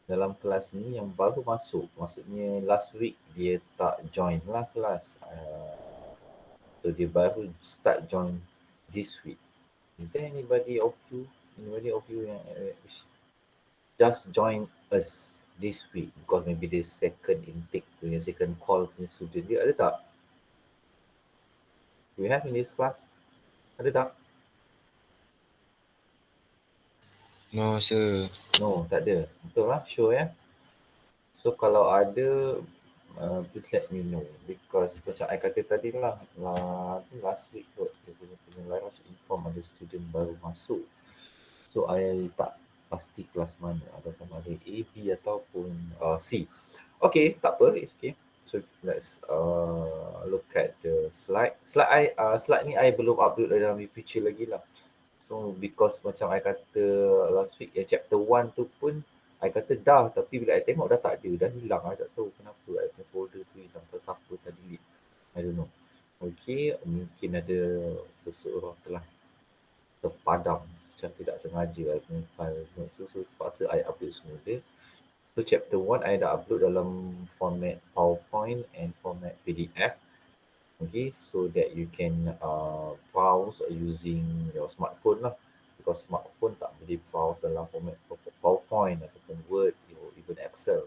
dalam kelas ni yang baru masuk, maksudnya last week dia tak join lah kelas. So dia baru start join this week. Is there anybody of you yang just join us this week because maybe the second intake punya second call punya student dia ada tak? Do you have in this class? Ada tak? No, sir. No, tak ada. Betul lah, sure ya. So kalau ada, please let me know because macam I kata tadi lah, last week kot, dia punya line was inform ada student baru masuk. So I tak pasti kelas mana, ada sama ada A, B ataupun C. Okay, tak apa, it's okay. So let's look at the slide. Slide ni I belum upload dalam future lagi lah. So because macam I kata last week chapter 1 tu pun I kata dah, tapi bila I tengok dah tak ada, dah hilang. I tak tahu kenapa I punya folder tu hilang, tak siapa dah delete. I don't know. Okay, mungkin ada seseorang telah terpadam secara tidak sengaja I punya file notes tu. So terpaksa I upload semula. So chapter 1 I dah upload dalam format PowerPoint and format PDF. Okay, so that you can browse using your smartphone lah. Because smartphone tak boleh browse dalam format PowerPoint ataupun Word or even Excel.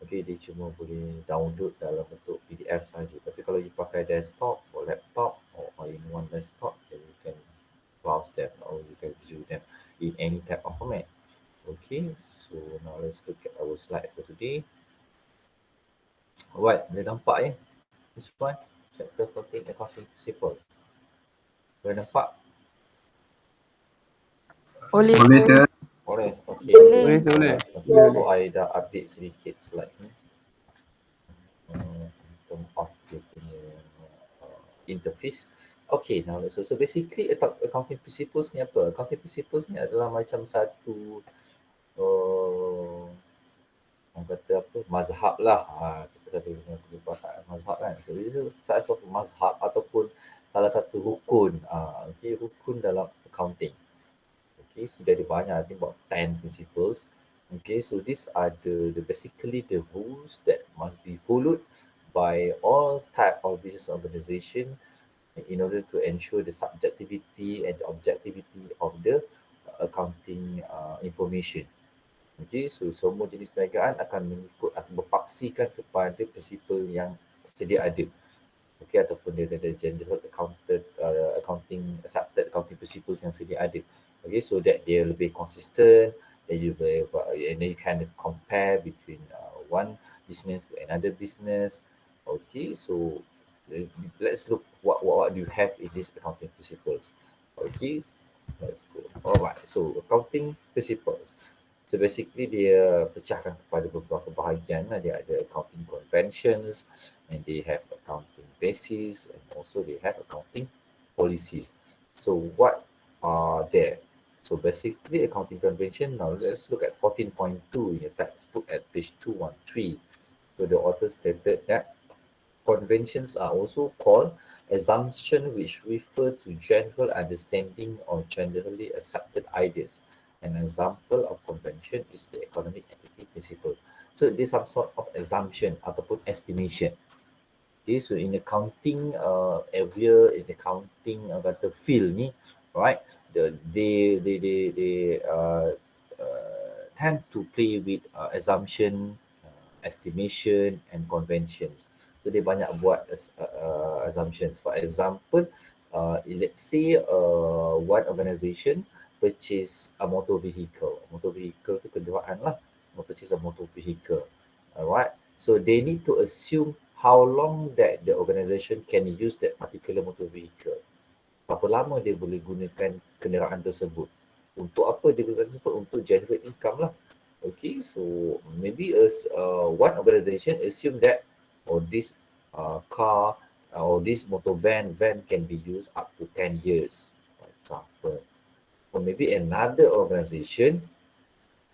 Okay, dia cuma boleh download dalam bentuk PDF saja. Tapi kalau you pakai desktop or laptop or all-in-one desktop, then you can browse them or you can view them in any type of format. Okay, so now let's look at our slide for today. Alright, boleh nampak ya? This one, chapter 14, accounting principles. Boleh nampak? Boleh. Boleh, okay. Boleh. Alright, okay. So I dah update sedikit slide ni. Term of dia punya interface. Okay, now so basically accounting principles ni apa? Accounting principles ni adalah macam satu orang kata apa, mazhab lah. Kita selalu lupa mazhab kan. So this is salah satu mazhab ataupun salah satu rukun. Okay, rukun dalam accounting. Okay, so dari banyak, I think about 10 principles. Okay, so these are basically the rules that must be followed by all type of business organization in order to ensure the subjectivity and the objectivity of the accounting information. Okay, so semua jenis perniagaan akan berpaksikan kepada prinsipal yang sedia ada. Okay, ataupun dia ada general accounting accepted accounting principles yang sedia ada. Okay, so that dia lebih consistent, and then you can compare between one business to another business. Okay, so let's look what do you have in these accounting principles. Okay, let's go. Alright, so accounting principles. So basically dia pecahkan kepada beberapa bahagian lah. Dia ada accounting conventions, and they have accounting basis, and also they have accounting policies. So what are there? So basically accounting convention, now let's look at 14.2 in your textbook at page 213. So the author stated that conventions are also called assumptions which refer to general understanding or generally accepted ideas. An example of convention is the economic activity principle. So this is some sort of assumption ataupun estimation. Okay, so in accounting area, in accounting kata field ni, right? They tend to play with assumption, estimation, and conventions. So dia banyak buat assumptions. For example, let's say one organization purchase a motor vehicle. Motor vehicle tu kenderaan lah. Purchase a motor vehicle. Alright. So they need to assume how long that the organisation can use that particular motor vehicle. Berapa lama dia boleh gunakan kenderaan tersebut. Untuk apa dia gunakan tersebut? Untuk generate income lah. Okay, so maybe as one organisation assume that this car or this motor van can be used up to 10 years, for example. Or maybe another organisation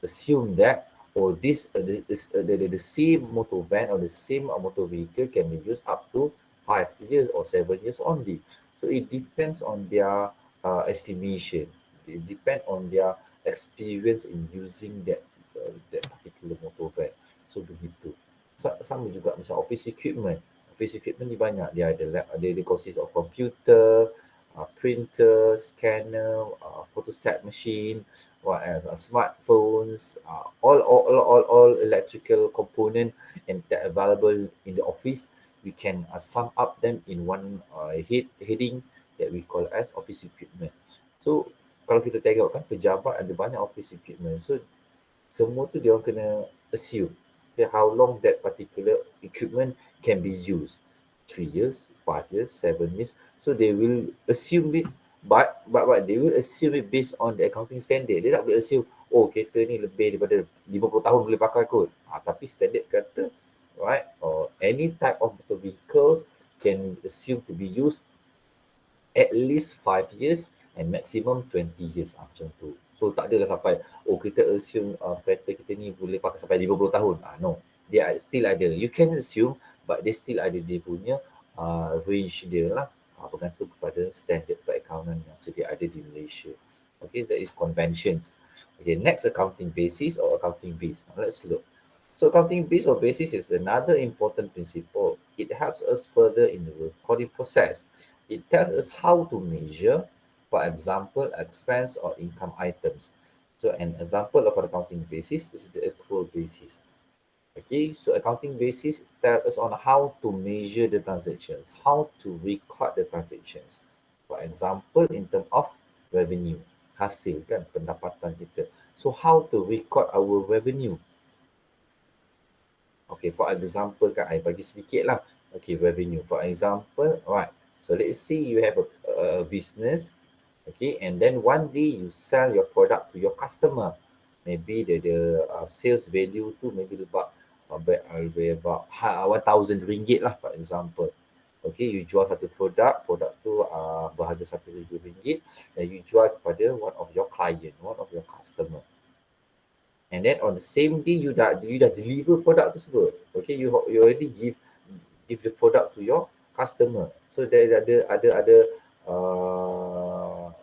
assume that the same motor van or the same motor vehicle can be used up to 5 years or 7 years only. So it depends on their estimation. It depends on their experience in using that particular motor So begitu. Sama juga macam office equipment. Office equipment ni banyak. Dia ada lab, dia consist of computer, printer, scanner, photostat machine, what else? Smartphones, all electrical component and that available in the office. We can sum up them in one heading that we call as office equipment. So kalau kita tengok kan pejabat ada banyak office equipment. So semua tu dia orang kena assume how long that particular equipment can be used. 3 years, 5 years, 7 years. So they will assume it, but they will assume it based on the accounting standard. Dia tak boleh assume, oh kereta ni lebih daripada 50 tahun boleh pakai kot. Tapi standard kata, right, or any type of motor vehicles can assume to be used at least 5 years and maximum 20 years. Macam tu. So tak adalah sampai, oh kita assume kereta kita ni boleh pakai sampai 50 tahun. No, dia still ada. You can assume, but dia still ada dia punya range dia lah. Bergantung kepada standard perakaunan yang sedia ada di Malaysia. Okay, that is conventions. Okay, next accounting basis or accounting base. Now let's look. So accounting base or basis is another important principle. It helps us further in the recording process. It tells us how to measure, for example, expense or income items. So an example of an accounting basis is the accrual basis. Okay, so accounting basis tells us on how to measure the transactions, how to record the transactions. For example, in terms of revenue, hasil kan, pendapatan kita. So how to record our revenue? Okay, for example kan, I bagi sedikit lah. Okay, revenue. For example, right. So let's say you have a business, okay, and then one day you sell your product to your customer. Maybe the sales value tu maybe about 1,000 ringgit lah, for example. Okay, you jual satu produk tu berharga RM1,000 dan you jual kepada one of your client, one of your customer. And then on the same day you dah deliver produk tersebut. Okay, you already give the product to your customer. So there ada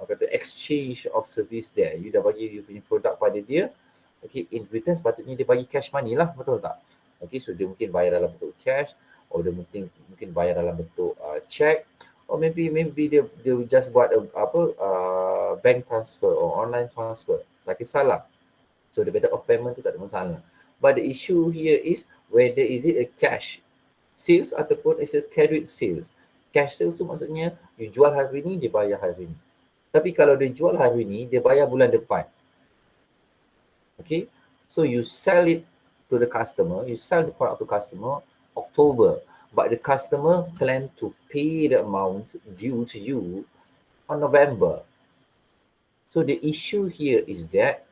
kata exchange of service there. You dah bagi you punya produk pada dia. Okay, in return sepatutnya dia bagi cash money lah, betul tak? Okay, so dia mungkin bayar dalam bentuk cash, or dia mungkin bayar dalam bentuk check, or maybe dia just buat bank transfer or online transfer. Tak kisahlah. So the method of payment tu tak ada masalah. But the issue here is whether is it a cash sales ataupun is a carried sales. Cash sales tu maksudnya you jual hari ni, dia bayar hari ni. Tapi kalau dia jual hari ni, dia bayar bulan depan. Okay, so you sell it to the customer, you sell the product to customer October, but the customer plan to pay the amount due to you on November. So the issue here is that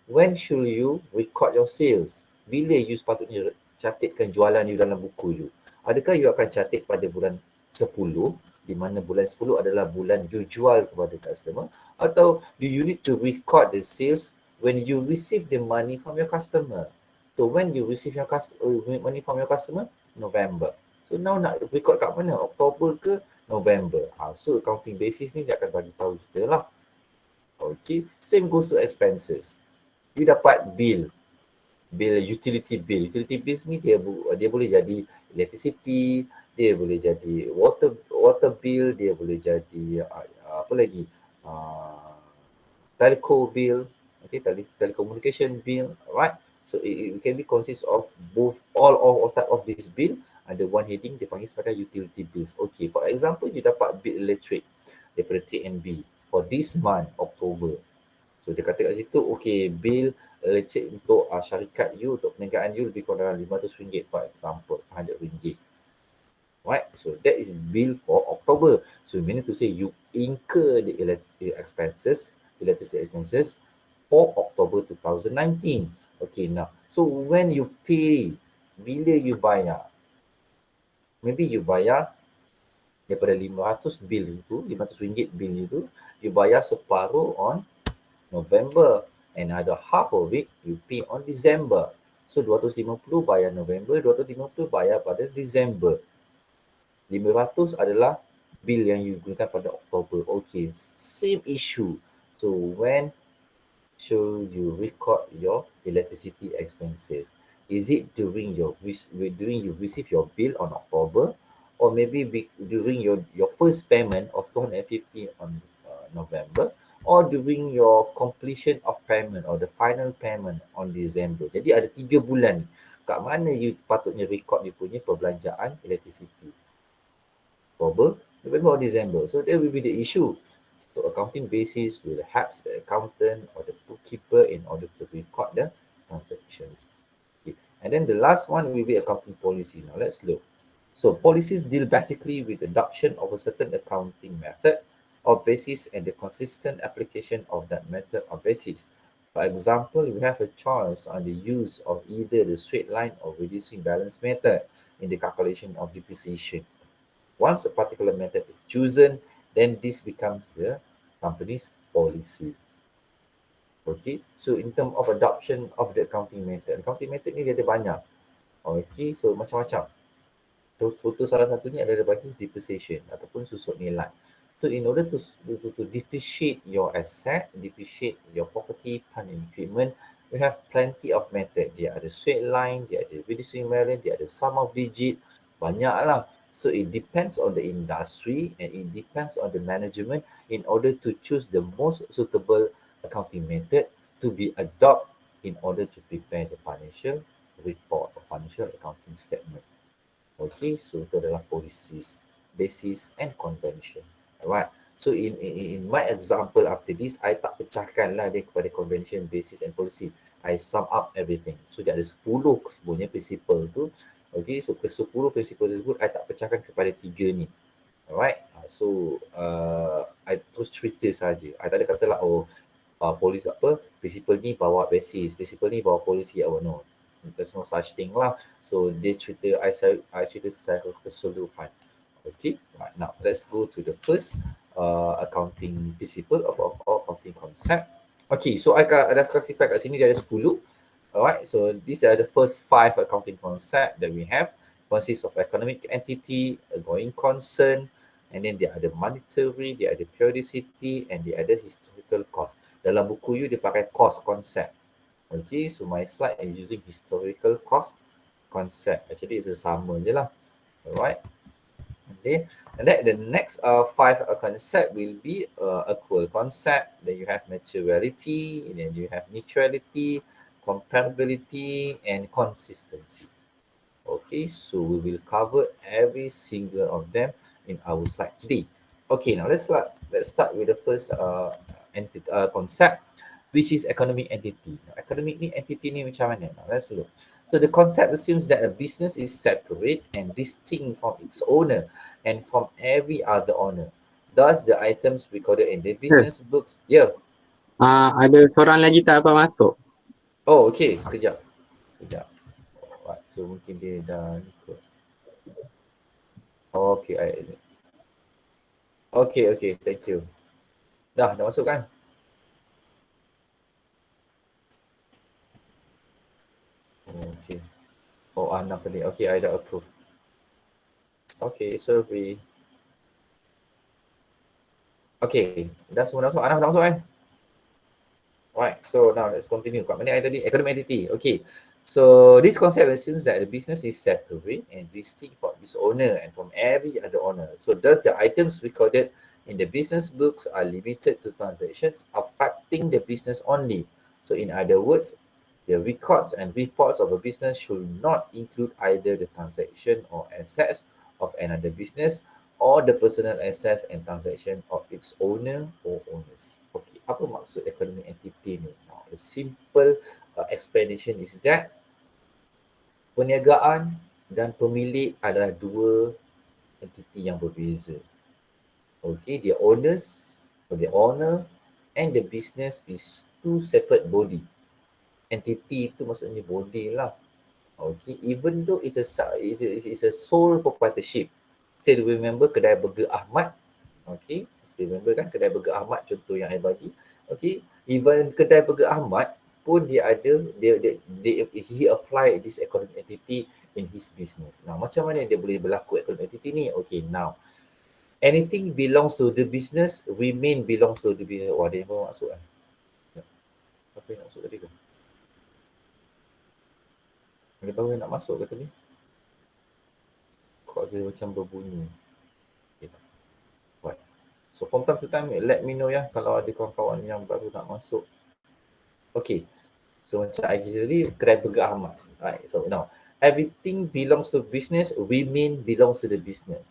when should you record your sales? Bila you sepatutnya catatkan jualan you dalam buku you? Adakah you akan catat pada bulan 10, di mana bulan 10 adalah bulan you jual kepada customer, atau do you need to record the sales when you receive the money from your customer? So when you receive your money from your customer, November. So now nak record kat mana? Oktober ke November? So accounting basis ni dia akan bagi tahu kita lah. Okay, same goes to expenses. You dapat bill utility bill. Utility bills ni dia boleh jadi electricity, dia boleh jadi water bill, dia boleh jadi apa lagi? Telco bill, okay, telecommunication bill, right? So it can be consist of both all type of this bill. Ada one heading dia panggil sebagai utility bills. Okay, for example, you dapat bill electric daripada TNB for this month, October. So dia kata kat situ, okay, bill electric untuk syarikat you, untuk perniagaan you lebih kurang RM500, for example, RM100. Right, so that is bill for October. So meaning to say you incur the electricity expenses for October 2019. Okay, now, so when you pay, bila you bayar? Maybe you bayar daripada RM500 bill itu, RM500 bill itu, you bayar separuh on November, and another half of it you pay on December. So 250 bayar November, 250 bayar pada December. 500 adalah bill yang you gunakan pada Oktober. Okay, same issue. So when should you record your electricity expenses? Is it during you receive your bill on October, or maybe during your first payment of 250 on November, or during your completion of payment or the final payment on December. Jadi ada 3 bulan. Kat mana you patutnya record you punya perbelanjaan electricity? October, November or December. So there will be the issue. So accounting basis will help the accountant or the bookkeeper in order to record the transactions. Okay. And then the last one will be accounting policy. Now let's look. So policies deal basically with adoption of a certain accounting method or basis and the consistent application of that method or basis. For example, we have a choice on the use of either the straight line or reducing balance method in the calculation of depreciation. Once a particular method is chosen, then this becomes the company's policy. Okay, so in terms of adoption of the accounting method ni dia ada banyak. Okay, so macam-macam. Contoh salah satunya adalah bagi depreciation ataupun susut nilai. So in order to depreciate your asset, depreciate your property, plant and equipment, we have plenty of method. Dia ada straight line, dia ada reducing balance, dia ada sum of digit, banyaklah. So it depends on the industry and it depends on the management in order to choose the most suitable accounting method to be adopted in order to prepare the financial report or financial accounting statement. Okay, so itu adalah policies, basis and convention. Alright, so in my example after this, I tak pecahkanlah dia kepada convention, basis and policy. I sum up everything. So dia ada 10 sebenarnya principle tu. Okay, so ke 10 principle tersebut, I tak pecahkan kepada 3 ni. Alright, so I terus cerita saja. I tak ada katalah, polis apa, principle ni bawa basis, principle ni bawa policy. Oh no, there's no such thing lah. So dia cerita, I cerita secara keseluruhan. Okay, right, now let's go to the first accounting principle of accounting concept. Okay, so I dah classify kat sini, dia ada 10. Alright, so these are the first 5 accounting concept that we have. Consists of economic entity, a going concern, and then dia ada monetary, dia ada periodicity, and dia ada historical cost. Dalam buku you dia pakai cost concept. Okay, so my slide is using historical cost concept. Actually, it's sama je lah. Alright. Okay, and then the next 5 concept will be accrual concept. Then you have materiality, and then you have neutrality, comparability, and consistency. Okay, so we will cover every single of them in our slide today. Okay, now let's start with the first concept, which is economic entity. Now, economic entity ni macam mana? Now, let's look. So the concept assumes that a business is separate and distinct from its owner and from every other owner. Thus, the items recorded in the business books. Yeah. Ada seorang lagi tak apa masuk. Oh, okay. Sekejap. Right. So mungkin dia dah ikut. Okay. Okay. Thank you. Dah masuk kan? Okay. Oh, Anna tadi. Okay, I dah approve. Okay, survey. Okay, dah semua masuk. Anna dah masuk kan? Right, so now let's continue. Kat mana tadi? Economic entity. Okay, so this concept assumes that the business is separate and distinct from its owner and from every other owner. So thus the items recorded in the business books are limited to transactions affecting the business only. So in other words, the records and reports of a business should not include either the transaction or assets of another business or the personal assets and transaction of its owner or owners. Okay, apa maksud economic entity ni? Now, a simple explanation is that perniagaan dan pemilik adalah 2 entiti yang berbeza. Okay, the owners or the owner and the business is 2 separate body. Entity itu maksudnya body lah. Okay, even though it's a sole proprietorship. Say remember kedai burger Ahmad. Okay, still remember kan kedai burger Ahmad contoh yang I bagi. Okay, even kedai burger Ahmad pun he apply this economic entity in his business. Now macam mana dia boleh berlaku economic entity ni? Okay, now anything belongs to the business remain belongs to the business. Wah, dia mau masuk kan? Apa yang nak masuk tadi tu? Dia baru nak masuk kata ni. Kok saya macam berbunyi. Okay. Right. So from time to time, let me know ya kalau ada kawan-kawan yang baru nak masuk. Okay. So macam I tadi, kedai burger Ahmad. Right. So now, everything belongs to business, women belongs to the business.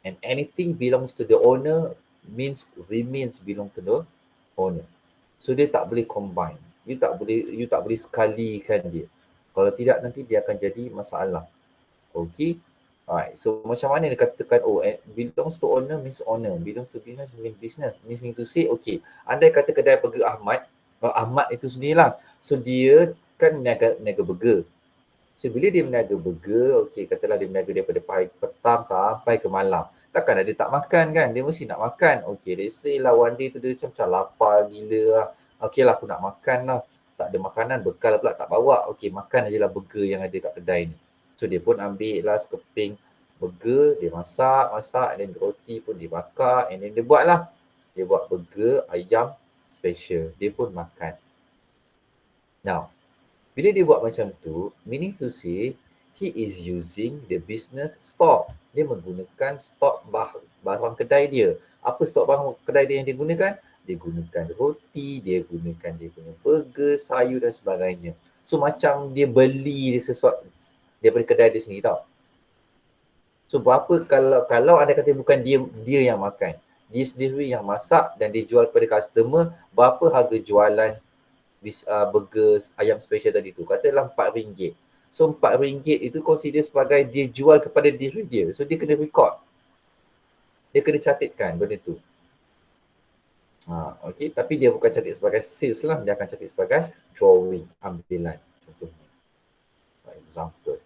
And anything belongs to the owner means remains belong to the owner. So dia tak boleh combine. You tak boleh sekalikan dia. Kalau tidak nanti dia akan jadi masalah. Okay. Alright. So macam mana dia katakan belongs to owner means owner, belongs to business means business. Meaning to say okay, andai kata kedai burger Ahmad, Ahmad itu sendirilah. So dia kan meniaga burger. So bila dia meniaga burger, okay, katalah dia meniaga daripada pagi petang sampai ke malam. Takkan dia tak makan kan? Dia mesti nak makan. Okay, let's say lah one day tu dia macam lapar gila lah. Okay lah, aku nak makan lah. Tak ada makanan, bekal pula tak bawa. Okay, makan aje lah burger yang ada kat kedai ni. So dia pun ambil lah sekeping burger, dia masak, and then roti pun dia bakar, and then dia buat lah. Dia buat burger ayam special. Dia pun makan. Now, bila dia buat macam tu, meaning to say, he is using the business stock. Dia menggunakan stok barang kedai dia. Apa stok barang kedai dia yang dia gunakan? Dia gunakan roti, dia gunakan dia punya burger, sayur dan sebagainya. So macam dia beli sesuatu daripada kedai dia sendiri tau. So berapa kalau anda kata bukan dia yang makan, dia sendiri yang masak dan dia jual kepada customer, berapa harga jualan burger ayam special tadi tu? Katalah RM4. So RM4 itu consider sebagai dia jual kepada diri dia. So dia kena record. Dia kena catatkan benda tu. Okay, tapi dia bukan catat sebagai sales lah, dia akan catat sebagai drawing, ambilan contohnya. For example.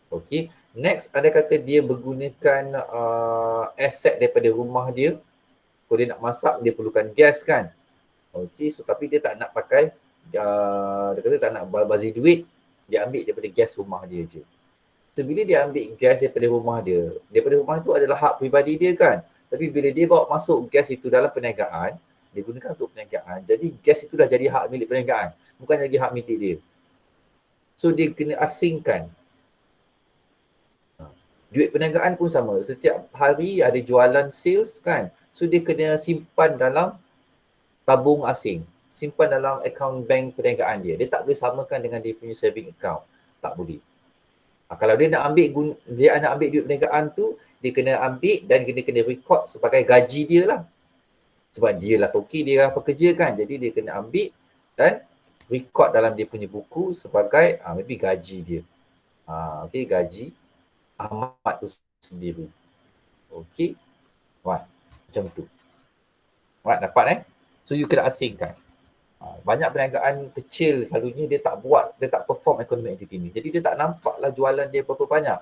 Okay, next ada kata dia menggunakan aset daripada rumah dia. Kalau dia nak masak, dia perlukan gas kan. Okay, so tapi dia tak nak pakai, dia kata tak nak bazir duit, dia ambil daripada gas rumah dia je. So bila dia ambil gas daripada rumah tu adalah hak peribadi dia kan. Tapi bila dia bawa masuk gas itu dalam perniagaan, dia gunakan untuk perniagaan, jadi gas itu dah jadi hak milik perniagaan, bukan lagi hak milik dia. So dia kena asingkan. Duit perniagaan pun sama. Setiap hari ada jualan sales kan. So dia kena simpan dalam tabung asing. Simpan dalam akaun bank perniagaan dia. Dia tak boleh samakan dengan dia punya saving account. Tak boleh. Kalau dia nak ambil duit perniagaan tu, dia kena ambil dan dia kena record sebagai gaji dia lah. Sebab dia lah toki, dia lah pekerja kan. Jadi dia kena ambil dan record dalam dia punya buku sebagai maybe gaji dia. Okay, gaji Ahmad tu sendiri. Okay. Right. Macam tu. Right, dapat So you kena asingkan. Banyak perniagaan kecil selalunya dia tak perform economic activity ni. Jadi dia tak nampaklah jualan dia berapa banyak.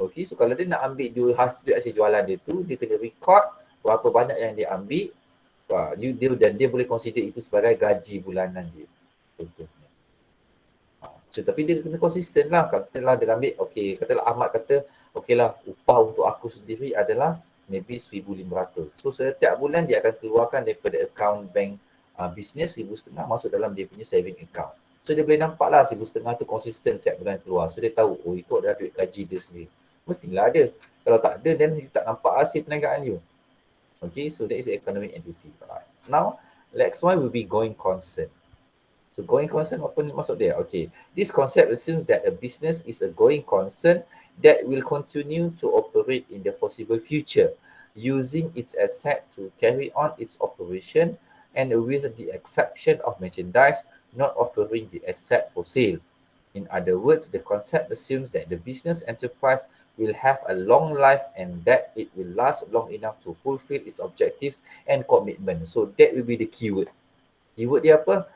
Okay, so kalau dia nak ambil duit hasil jualan dia tu, dia kena record berapa banyak yang dia ambil. Dan dia boleh consider itu sebagai gaji bulanan dia. Contohnya. So, tapi dia kena konsisten lah. Katalah dia ambil, okay, katalah Ahmad kata, okay lah, upah untuk aku sendiri adalah maybe 1,500. So setiap bulan dia akan keluarkan daripada account bank business 1,500 masuk dalam dia punya saving account. So dia boleh nampak lah 1,500 tu konsisten setiap bulan keluar. So dia tahu, oh itu adalah duit gaji dia sendiri. Mestilah ada. Kalau tak ada, then you tak nampak hasil perniagaan you. Okay, so that is the economic entity. Right. Now, next one will be going concern. So going concern, apa ni maksud dia? Okay, this concept assumes that a business is a going concern that will continue to operate in the foreseeable future, using its asset to carry on its operation and with the exception of merchandise not offering the asset for sale. In other words, the concept assumes that the business enterprise will have a long life and that it will last long enough to fulfill its objectives and commitment. So that will be the keyword. Keyword dia apa?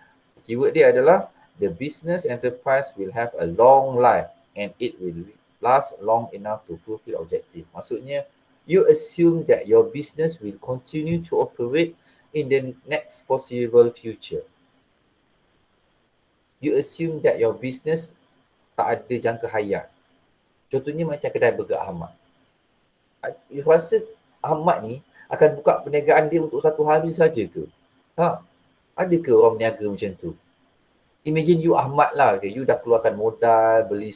Keyword dia adalah the business enterprise will have a long life and it will last long enough to fulfill objective. Maksudnya, you assume that your business will continue to operate in the next foreseeable future. You assume that your business tak ada jangka hayat. Contohnya macam kedai burger Ahmad. You rasa Ahmad ni akan buka perniagaan dia untuk 1 hari saja ke? Ada ke orang berniaga macam tu? Imagine you Ahmad lah, okay. You dah keluarkan modal, beli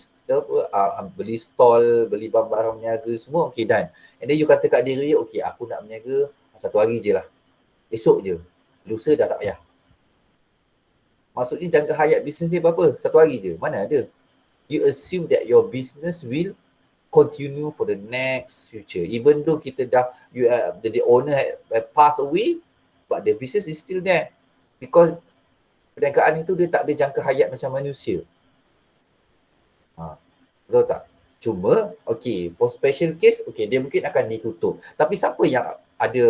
stall, beli barang berniaga semua, okay, done. And then you kata kat diri, okay, aku nak berniaga 1 hari je lah. Esok je. Lusa dah tak payah. Maksudnya jangka hayat bisnes ni berapa? 1 hari je. Mana ada? You assume that your business will continue for the next future. Even though kita dah, the owner have passed away, but the business is still there. Because perniagaan itu dia tak ada jangka hayat macam manusia. Betul tak? Cuma, okay, for special case, okay, dia mungkin akan ditutup. Tapi siapa yang ada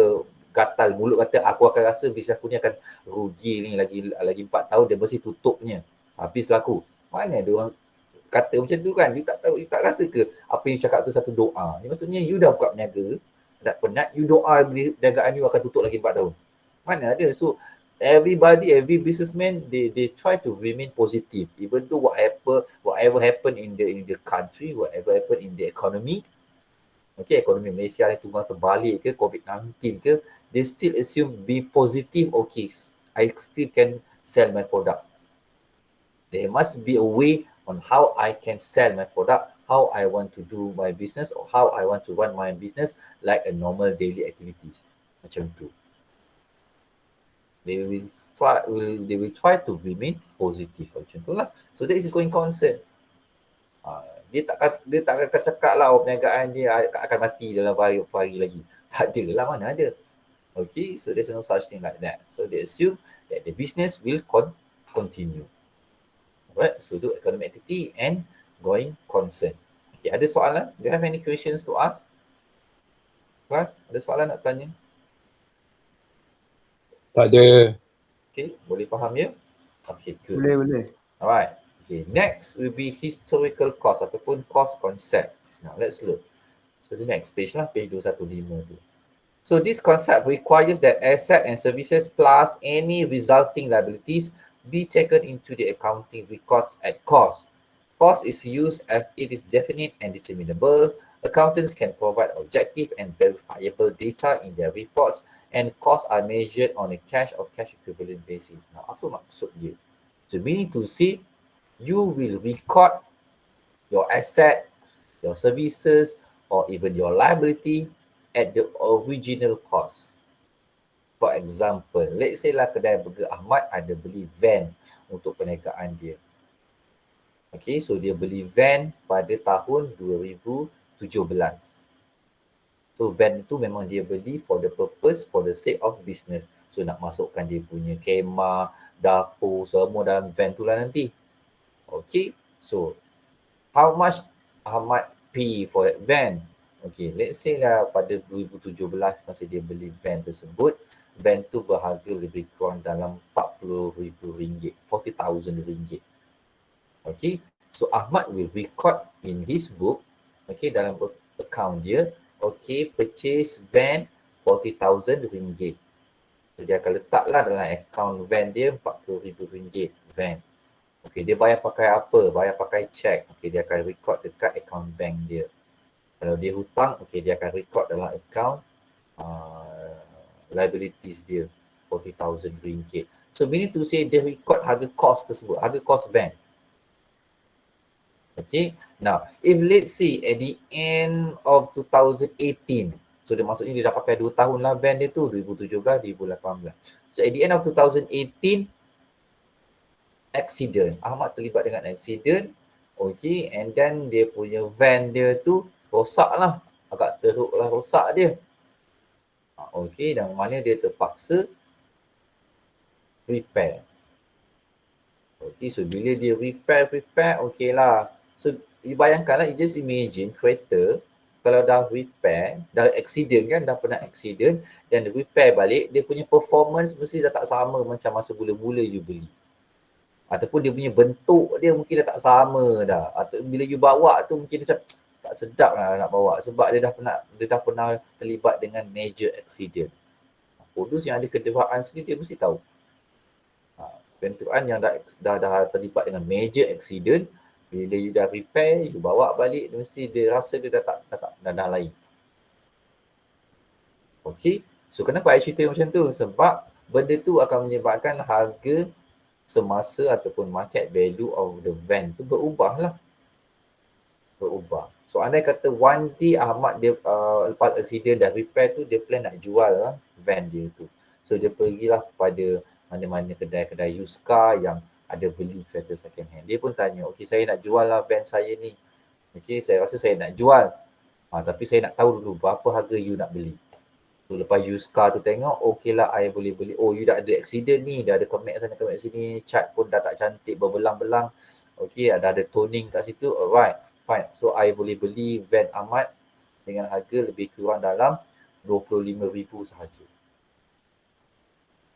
gatal mulut kata, aku akan rasa bisnes aku ni akan rugi ni lagi 4 tahun, dia mesti tutupnya. Habis laku. Mana ada orang kata macam tu kan? You tak tahu, you tak rasa ke apa yang cakap tu satu doa? Ni maksudnya you dah buka berniaga, dah penat, you doa perniagaan you akan tutup lagi 4 tahun. Mana ada? So, every businessman, they try to remain positive, even though whatever happen in the country, whatever happen in the economy, okay, ekonomi Malaysia ni tunggang terbalik ke, COVID-19 ke, they still assume be positive, okay, I still can sell my product. There must be a way on how I can sell my product, how I want to do my business, or how I want to run my business like a normal daily activities. Macam tu. They will try to remain positive macam tu lah. So that is going concern. Dia tak akan cakap lah perniagaan dia akan mati dalam hari lagi. Tak ada lah, mana ada. Okay, so there's no such thing like that. So they assume that the business will continue. Alright, so do economic activity and going concern. Okay, ada soalan? Do you have any questions to ask? Class, ada soalan nak tanya? Tak ada. Okay, boleh faham ya? Okay, good. Boleh. Alright. Okay, next will be historical cost ataupun cost concept. Now, let's look. So, the next page lah, page 215 tu. So, this concept requires that asset and services plus any resulting liabilities be taken into the accounting records at cost. Cost is used as it is definite and determinable. Accountants can provide objective and verifiable data in their reports, and costs are measured on a cash or cash equivalent basis. Now, apa maksud dia? So, meaning to say, you will record your asset, your services, or even your liability at the original cost. For example, let's say lah kedai burger Ahmad ada beli van untuk perniagaan dia. Okay, so dia beli van pada tahun 2017. So van tu memang dia beli for the purpose, for the sake of business. So nak masukkan dia punya kemah, dapur, semua dalam van tu lah nanti. Okay, so how much Ahmad pay for that van? Okay, let's say lah pada 2017 masa dia beli van tersebut, van tu berharga lebih kurang dalam RM40,000, RM40,000. Okay, so Ahmad will record in his book, okay, dalam account dia, okay, purchase van RM40,000. So dia akan letaklah dalam account van dia RM40,000 van. Okay, dia bayar pakai apa? Bayar pakai cek. Okay, dia akan record dekat account bank dia. Kalau dia hutang, okay, dia akan record dalam account liabilities dia RM40,000. So meaning to say dia record harga kos tersebut, harga kos van. Okay, now if let's say at the end of 2018, so dia maksudnya dia dah pakai 2 tahun lah van dia tu, 2017, 2018. So at the end of 2018, accident, Ahmad terlibat dengan accident, okay, and then dia punya van dia tu rosak lah, agak teruk lah rosak dia. Okay, dan mana dia terpaksa repair. Okay, so bila dia repair, okay lah. So, you bayangkanlah, you just imagine kereta, kalau dah repair, dah accident kan, dah pernah accident, dan repair balik, dia punya performance mesti dah tak sama macam masa mula-mula you beli. Ataupun dia punya bentuk dia mungkin dah tak sama dah. Atau bila you bawa tu mungkin macam tak sedap lah nak bawa. Sebab dia dah pernah terlibat dengan major accident. Produs yang ada kedekaan sendiri dia mesti tahu. Kenderaan yang dah terlibat dengan major accident, bila you dah repair, you bawa balik, mesti dia rasa dia dah lain. Okay, so kenapa I cerita macam tu? Sebab benda tu akan menyebabkan harga semasa ataupun market value of the van tu berubah lah. Berubah. So andai kata one day Ahmad dia lepas accident dah repair tu, dia plan nak jual lah van dia tu. So dia pergilah kepada mana-mana kedai-kedai used car yang ada beli kereta second hand. Dia pun tanya, okey saya nak jual lah van saya ni. Okey, saya rasa saya nak jual. Tapi saya nak tahu dulu berapa harga you nak beli. So lepas used car tu tengok, okey lah I boleh beli. Oh you dah ada accident ni, dah ada kemek sana kemek sini, cat pun dah tak cantik, berbelang-belang. Okey, dah ada toning kat situ, alright. Fine. So I boleh beli van Ahmad dengan harga lebih kurang dalam 25,000 sahaja.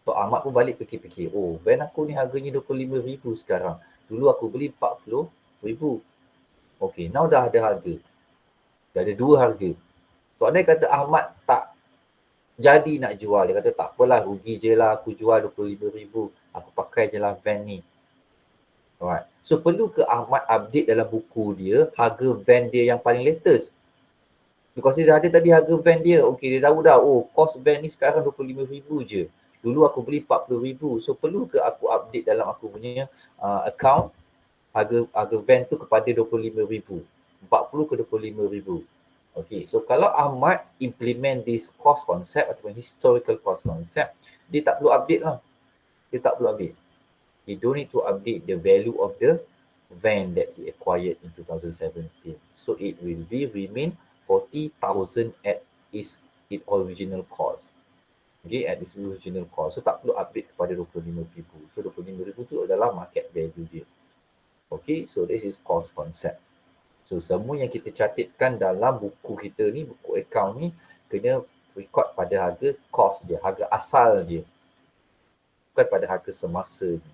So Ahmad pun balik fikir-fikir, oh van aku ni harganya 25,000 sekarang. Dulu aku beli 40,000. Okay, now dah ada harga. Dah ada dua harga. So andai kata Ahmad tak jadi nak jual, dia kata tak apalah, rugi je lah aku jual 25,000. Aku pakai je lah van ni. Alright. So perlu ke Ahmad update dalam buku dia harga van dia yang paling latest? Because dia dah ada tadi harga van dia. Okay, dia tahu dah, oh cost van ni sekarang 25,000 je. Dulu aku beli 40,000. So perlu ke aku update dalam aku punya account harga van tu kepada 25,000. 40 ke 25,000. Okay, so kalau Ahmad implement this cost concept ataupun historical cost concept, dia tak perlu update lah. Dia tak perlu update. He don't need to update the value of the van that he acquired in 2017. So it will be remain 40,000 at its original cost. Okay, at its original cost. So tak perlu update kepada 25,000. So 25,000 tu adalah market value dia. Okay, so this is cost concept. So semua yang kita catatkan dalam buku kita ni, buku account ni, kena record pada harga cost dia, harga asal dia. Bukan pada harga semasa ni.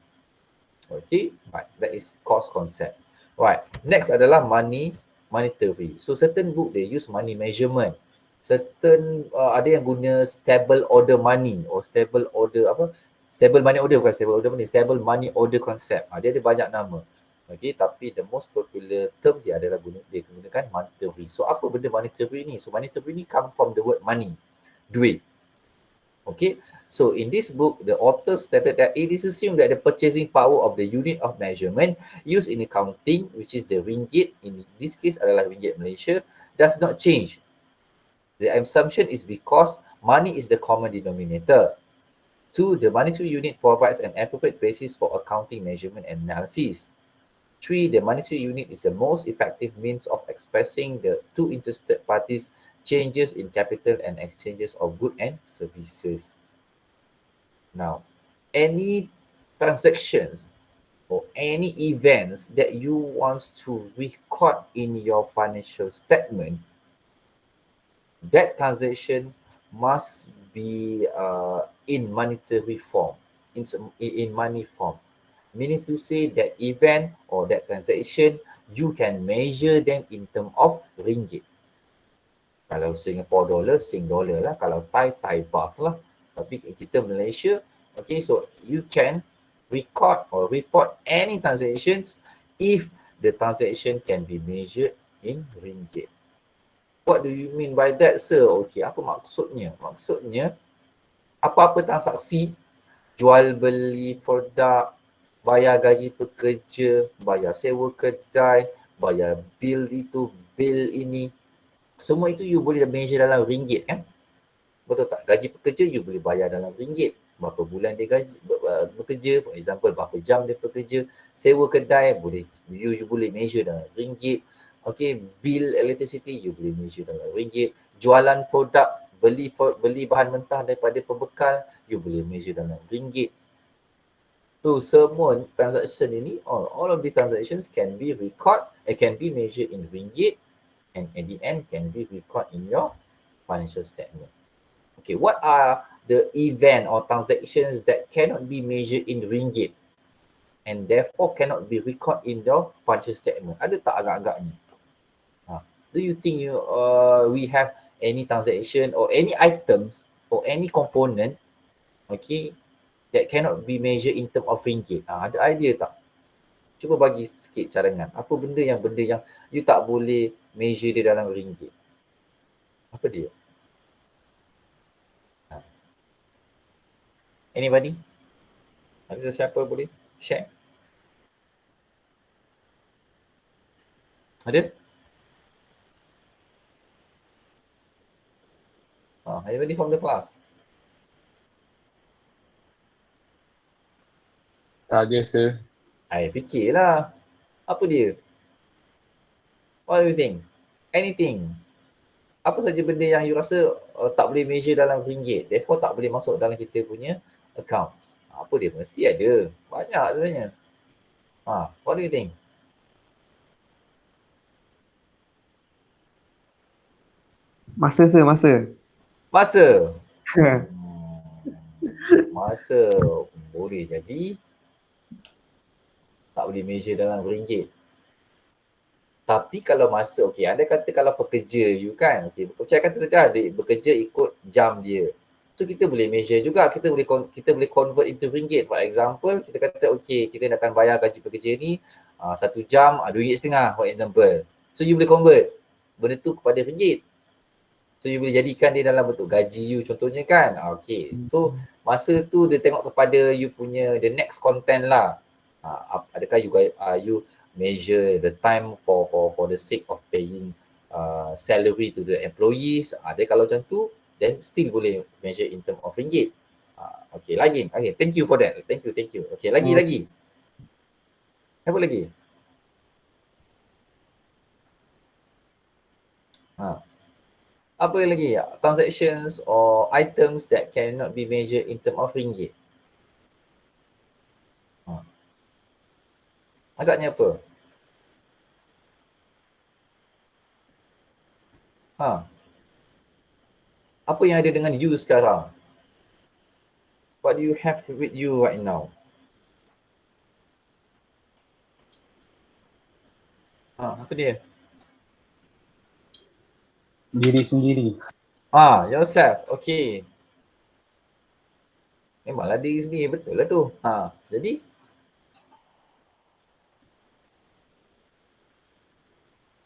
Okay, right. That is cost concept. Right. Next adalah monetary. So certain book they use money measurement. Certain ada yang guna stable order money or stable money order, bukan stable order money, stable money order concept. Dia ada banyak nama. Okay, tapi the most popular term dia adalah dia gunakan monetary. So apa benda monetary ni? So monetary ni come from the word money, duit. Okay, so in this book, the author stated that it is assumed that the purchasing power of the unit of measurement used in accounting, which is the ringgit, in this case adalah ringgit Malaysia, does not change. The assumption is because money is the common denominator. 2, the monetary unit provides an appropriate basis for accounting measurement and analysis. 3, the monetary unit is the most effective means of expressing the two interested parties' changes in capital and exchanges of goods and services. Now, any transactions or any events that you want to record in your financial statement, that transaction must be in monetary form, in money form. Meaning to say that event or that transaction, you can measure them in terms of ringgit. Kalau Singapore dollar, Sing dollar lah. Kalau Thai baht lah. Tapi kita Malaysia, okay, so you can record or report any transactions if the transaction can be measured in ringgit. What do you mean by that, sir? Okay, apa maksudnya? Maksudnya, apa-apa transaksi, jual beli produk, bayar gaji pekerja, bayar sewa kedai, bayar bil itu, bil ini, semua itu you boleh measure dalam ringgit kan? Betul tak? Gaji pekerja you boleh bayar dalam ringgit. Berapa bulan dia gaji bekerja, for example berapa jam dia bekerja. Sewa kedai boleh you boleh measure dalam ringgit. Okay, bill electricity you boleh measure dalam ringgit. Jualan produk, beli bahan mentah daripada pembekal, you boleh measure dalam ringgit. So semua transaction ini, all of the transactions can be measured in ringgit, and at the end can be recorded in your financial statement. Okay, what are the event or transactions that cannot be measured in ringgit and therefore cannot be recorded in your financial statement? Ada tak agak-agaknya? Do you think we have any transaction or any items or any component, okay, that cannot be measured in terms of ringgit? Ada idea tak? Cuba bagi sikit cadangan. Apa benda yang you tak boleh measure dia dalam ringgit? Apa dia? Anybody? Ada siapa boleh Share. Ada? Anybody from the class? Tak ada, sir. Fikirlah. Apa dia? What do you think? Anything. Apa saja benda yang you rasa tak boleh measure dalam ringgit, therefore tak boleh masuk dalam kita punya accounts. Apa dia? Mesti ada. Banyak sebenarnya. What do you think? Masa sir, masa. Masa. Masa boleh jadi tak boleh measure dalam ringgit. Tapi kalau masa, okey, anda kata kalau pekerja you kan, okey, saya kata tadi bekerja ikut jam dia. So kita boleh measure juga, kita boleh convert into ringgit. For example, kita kata okey, kita nak akan bayar gaji pekerja ni 1 jam RM2.50 for example. So you boleh convert benda tu kepada ringgit. So you boleh jadikan dia dalam bentuk gaji you contohnya kan. Okey. So masa tu dia tengok kepada you punya the next content lah. Adakah you measure the time for the sake of paying salary to the employees. Dia kalau macam tu, then still boleh measure in term of ringgit. Okay, lagi. Okay, thank you for that. Thank you. Okay, lagi. Apa lagi? Apa lagi? Transactions or items that cannot be measured in term of ringgit. Agaknya apa? Apa yang ada dengan you sekarang? What do you have with you right now? Apa dia? Diri sendiri. Yourself. Okay. Memanglah diri sendiri, betul lah tu. Jadi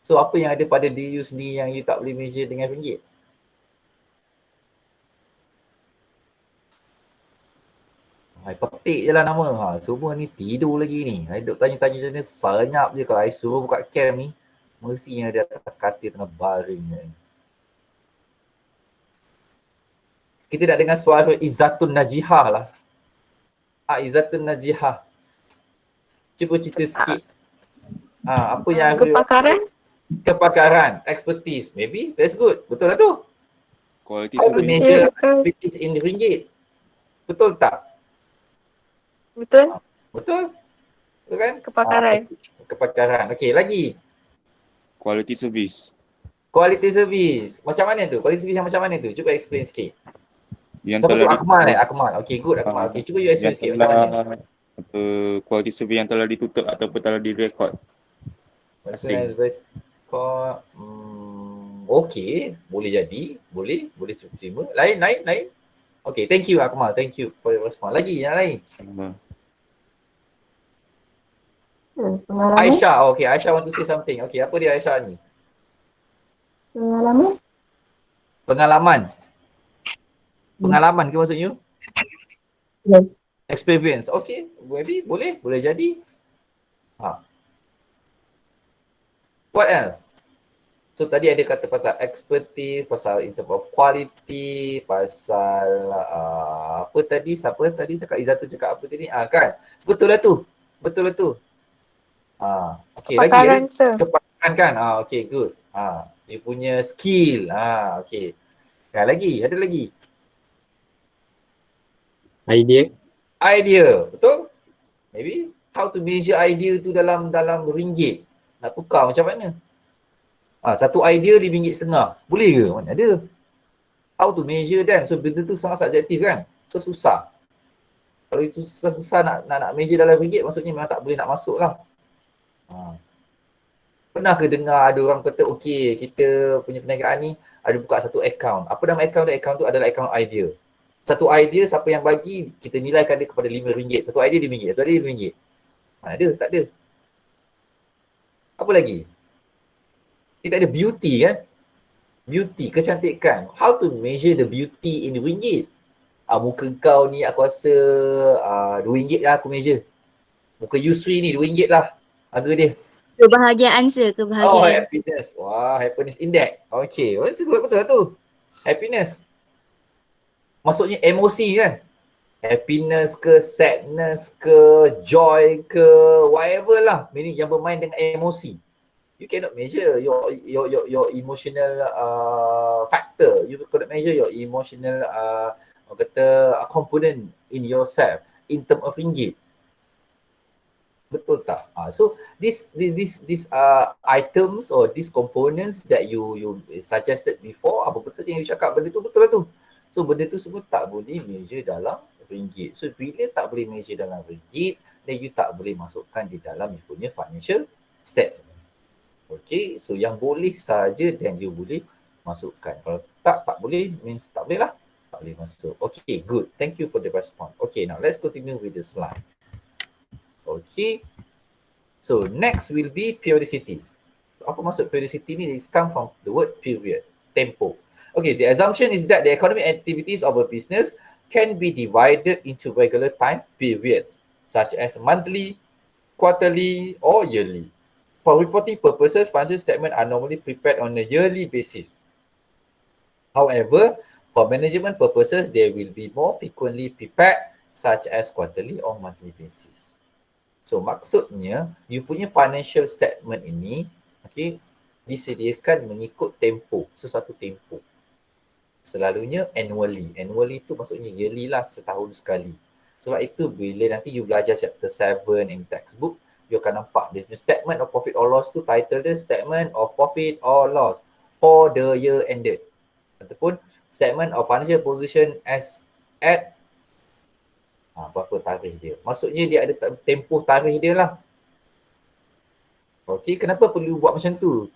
so apa yang ada pada diri you sendiri yang you tak boleh measure dengan ringgit? Petik je lah nama. Semua ni tidur lagi ni. Duk tanya-tanya ni senyap je. Kalau I suruh buka cam ni, mestinya dia atas katil tengah baring ni. Kita nak dengar suara Izzatun Najihah lah. Izzatun Najihah. Cuba cerita sikit. Apa yang kepakaran, expertise. Maybe, that's good. Betul lah tu. Quality How to service. measure expertise in ringgit. Betul tak? Betul. Betul kan? Kepakaran. Okey, lagi. Quality service. Quality service. Macam mana tu? Quality service yang macam mana tu? Cuba explain sikit. Yang Siapa telah tu? Akmal. Okey, good Akmal. Okey, cuba you explain sikit macam mana. Quality service yang telah ditutup ataupun telah direkod. Asing. Okey, boleh jadi. Boleh terima. Lain. Okey, thank you Akmal. Thank you for your response. Lagi yang lain. Pengalaman. Aisyah. Okey, Aisyah want to say something. Okey, apa dia Aisyah ni? Pengalaman ke maksud you? Yes. Experience. Okay, maybe boleh jadi. What else? So tadi ada kata pasal expertise, pasal in terms of quality, pasal apa tadi? Siapa tadi cakap? Izzatun cakap apa tadi? Kan? Betul lah tu. Okay, lagi ada kepakaran kan? Okay, good. Dia punya skill. Okay. Lagi, ada lagi. Idea, betul? Maybe how to measure idea tu dalam ringgit. Nak tukar macam mana? Satu idea RM1.50. Boleh ke? Mana ada? How to measure then? So benda tu sangat subjektif kan? So susah. Kalau itu susah nak measure dalam ringgit, maksudnya memang tak boleh nak masuk lah. Pernah ke dengar ada orang kata, okey, kita punya perniagaan ni ada buka satu account. Apa nama account dia? Account tu adalah account idea. Satu idea, siapa yang bagi, kita nilaikan dia kepada RM5. Satu idea RM5. Satu idea RM5. Mana ada? Tak ada. Apa lagi? Kita ada beauty kan? Beauty, kecantikan. How to measure the beauty in ringgit? Muka kau ni aku rasa RM2 lah aku measure. Muka Yusri ni RM2 lah harga dia. Kebahagiaan sir, Oh, kebahagiaan. happiness. Wah, happiness index. Okay, sebut betul lah tu. Happiness. Maksudnya emosi kan? Happiness ke, sadness ke, joy ke, whatever lah. Meaning yang bermain dengan emosi. You cannot measure your emotional factor. You cannot measure your emotional component in yourself in term of ringgit. Betul tak? So these items or these components that you suggested before, apa betul yang you cakap, benda tu betul lah tu. So benda tu semua tak boleh measure dalam ringgit. So bila tak boleh measure dalam ringgit, then you tak boleh masukkan di dalam you punya financial statement. Okay, so yang boleh saja then you boleh masukkan. Kalau tak boleh, means tak boleh lah. Tak boleh masuk. Okay, good. Thank you for the response. Okay, now let's continue with the slide. Okay, so next will be periodicity. Apa maksud periodicity ni? It come from the word period, tempo. Okay, the assumption is that the economic activities of a business can be divided into regular time periods, such as monthly, quarterly, or yearly. For reporting purposes, financial statements are normally prepared on a yearly basis. However, for management purposes, they will be more frequently prepared, such as quarterly or monthly basis. So maksudnya, you punya financial statement ini, okay, disediakan mengikut tempo, sesuatu tempo. Selalunya annually. Annually tu maksudnya yearly lah, setahun sekali. Sebab itu bila nanti you belajar chapter 7 in textbook, you akan nampak the statement of profit or loss tu title dia statement of profit or loss for the year ended. Ataupun statement of financial position as at berapa tarikh dia. Maksudnya dia ada tempoh tarikh dia lah. Okey, kenapa perlu buat macam tu?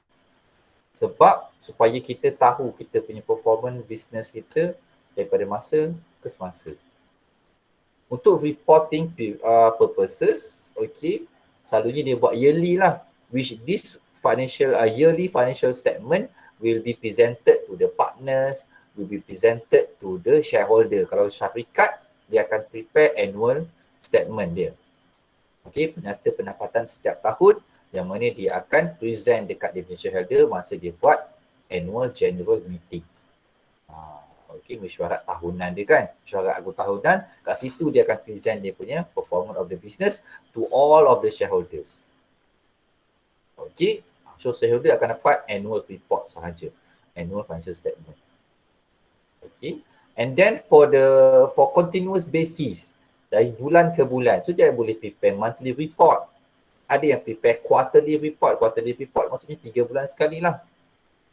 Sebab supaya kita tahu kita punya performance business kita daripada masa ke semasa. Untuk reporting purposes, okey, selalunya dia buat yearly lah. Which this financial yearly financial statement will be presented to the partners, will be presented to the shareholder. Kalau syarikat, dia akan prepare annual statement dia. Okey, penyata pendapatan setiap tahun yang mana dia akan present dekat dia punya shareholder masa dia buat annual general meeting. Okey, mesyuarat tahunan dia kan, mesyuarat anggota tahunan, kat situ dia akan present dia punya performance of the business to all of the shareholders. Okey, so shareholder akan dapat annual report sahaja, annual financial statement. Okey. And then for continuous basis dari bulan ke bulan, so dia boleh prepare monthly report. Ada yang prepare quarterly report. Quarterly report maksudnya 3 bulan sekali lah.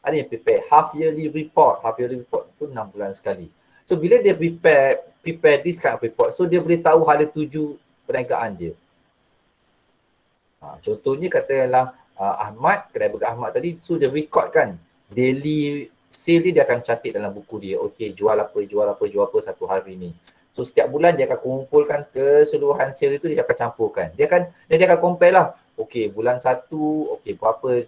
Ada yang prepare half yearly report. Half yearly report tu 6 bulan sekali. So bila dia prepare this kind of report, so dia boleh tahu hala tuju perniagaan dia. Contohnya katakanlah Ahmad, kedai burger Ahmad tadi, so dia record kan daily sale dia akan cantik dalam buku dia. Okey, jual apa satu hari ni. So setiap bulan dia akan kumpulkan keseluruhan sale itu, dia akan campurkan. Dia akan compare lah. Okey, bulan 1, okey, berapa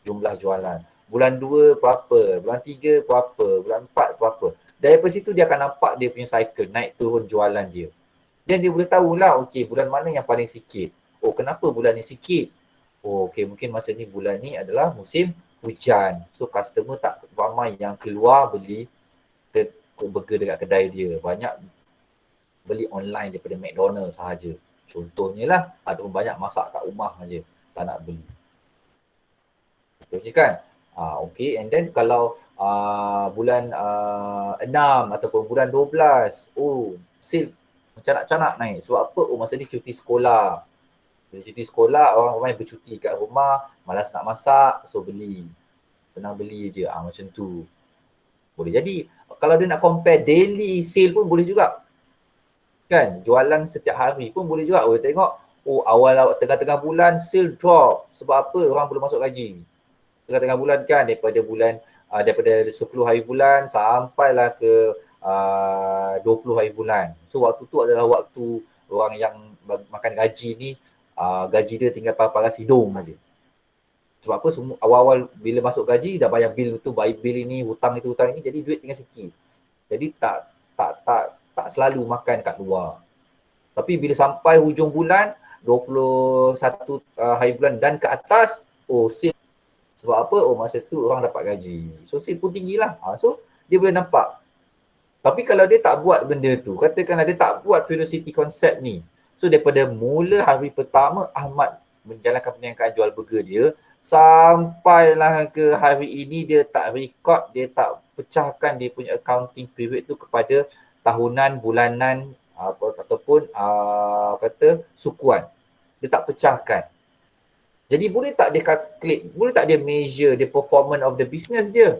jumlah jualan. Bulan 2 berapa, bulan 3 berapa, bulan 4 berapa. Daripada situ dia akan nampak dia punya cycle, naik turun jualan dia. Dan dia boleh tahulah, okey, bulan mana yang paling sikit. Oh, kenapa bulan ni sikit? Oh, okey, mungkin masa ni bulan ni adalah musim hujan. So customer tak ramai yang keluar beli burger dekat kedai dia. Banyak beli online daripada McDonald's sahaja. Contohnya lah, ataupun banyak masak kat rumah saja, tak nak beli. Contohnya kan? Okay, and then kalau bulan 6 ataupun bulan 12, oh, sale canak-canak naik. Sebab apa? Oh, masa ni cuti sekolah. Bila cuti sekolah, orang ramai bercuti kat rumah, malas nak masak, so beli. Senang beli je, macam tu. Boleh jadi. Kalau dia nak compare daily sale pun boleh juga. Kan, jualan setiap hari pun boleh juga. Oh, tengok, oh, awal tengah-tengah bulan sale drop. Sebab apa? Orang belum masuk gaji. Tengah-tengah bulan kan, daripada 10 hari bulan sampailah ke 20 hari bulan. So waktu tu adalah waktu orang yang makan gaji ni, gaji dia tinggal paras hidung aja. Sebab apa? Semua awal-awal bila masuk gaji dah bayar bil tu, bayar bil ini, hutang itu, hutang ini, jadi duit tinggal sikit. Jadi tak selalu makan kat luar. Tapi bila sampai hujung bulan, 21 hari bulan dan ke atas, oh sale. Sebab apa? Oh masa tu orang dapat gaji. So sale pun tinggi lah. So dia boleh nampak. Tapi kalau dia tak buat benda tu, katakanlah dia tak buat periodicity concept ni. So daripada mula hari pertama Ahmad menjalankan perniagaan jual burger dia, sampailah ke hari ini dia tak record, dia tak pecahkan dia punya accounting period tu kepada tahunan, bulanan ataupun kata sukuan. Dia tak pecahkan. Jadi boleh tak dia calculate, boleh tak dia measure the performance of the business dia?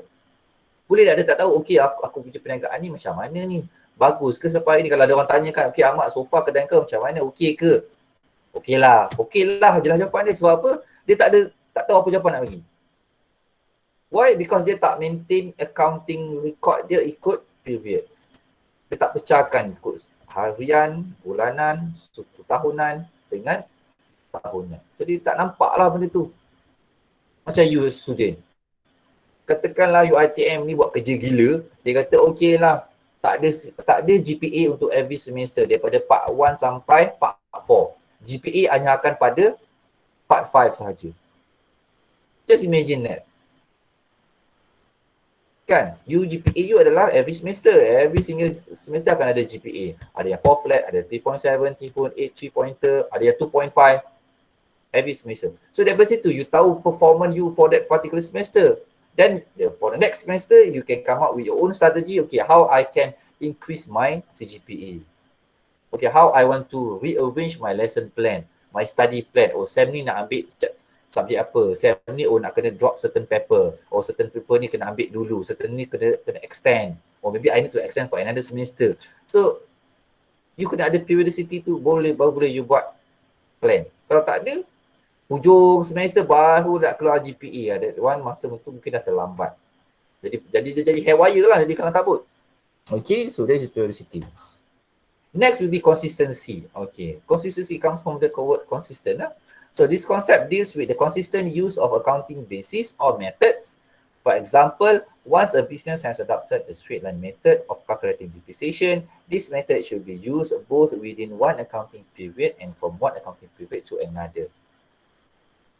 Boleh tak dia tak tahu, okey aku punya perniagaan ni macam mana ni? Bagus ke sampai ni? Kalau ada orang tanyakan, okey Ahmad so far kedai kau macam mana? Okey ke? Okey lah jelas jawapan dia. Sebab apa? Dia tak tahu apa jawapan nak bagi. Why? Because dia tak maintain accounting record dia ikut period. Dia tak pecahkan ikut harian, bulanan, suku tahunan dengan tahunan. Jadi tak nampaklah benda tu. Macam you student. Katakanlah UiTM ni buat kerja gila, dia kata okey lah, tak ada GPA untuk every semester daripada part 1 sampai part 4. GPA hanya akan pada part 5 sahaja. Just imagine that. Kan, GPA you adalah every semester. Every single semester akan ada GPA. Ada yang 4 flat, ada 3.7, 3.8, 3 pointer, ada yang 2.5 every semester. So daripada situ you tahu performance you for that particular semester. Then for the next semester, you can come up with your own strategy. Okay, how I can increase my CGPA. Okay, how I want to rearrange my lesson plan, my study plan. Oh, SEM ni nak ambil subjek apa? SEM ni nak kena drop certain paper. Or certain paper ni kena ambil dulu. Certain ni kena extend. Or maybe I need to extend for another semester. So, you kena ada periodicity tu, baru boleh you buat plan. Kalau tak ada, hujung semester baru nak keluar GPA. Ada one masa tu mungkin dah terlambat. Jadi dia jadi haywire lah, jadi kalang kabut. Okay, so that is periodicity. Next will be consistency. Okay, consistency comes from the word consistent. So this concept deals with the consistent use of accounting basis or methods. For example, once a business has adopted the straight line method of calculating depreciation, this method should be used both within one accounting period and from one accounting period to another.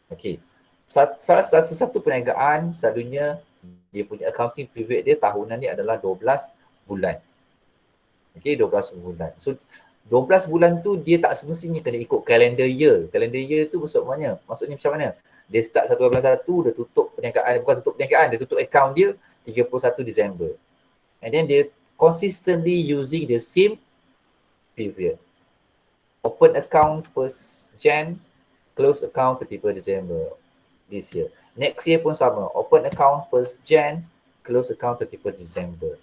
Okay, salah satu perniagaan selalunya dia punya accounting period dia tahunan ni adalah 12 bulan. Okay, 12 bulan. So 12 bulan tu dia tak semestinya kena ikut calendar year. Calendar year tu maksudnya macam mana? Dia start 1/1, dia tutup perniagaan, bukan tutup perniagaan, dia tutup account dia 31 Disember. And then dia consistently using the same period. Open account 1 Jan, close account 31 December this year. Next year pun sama. Open account 1 Jan, close account 31 December.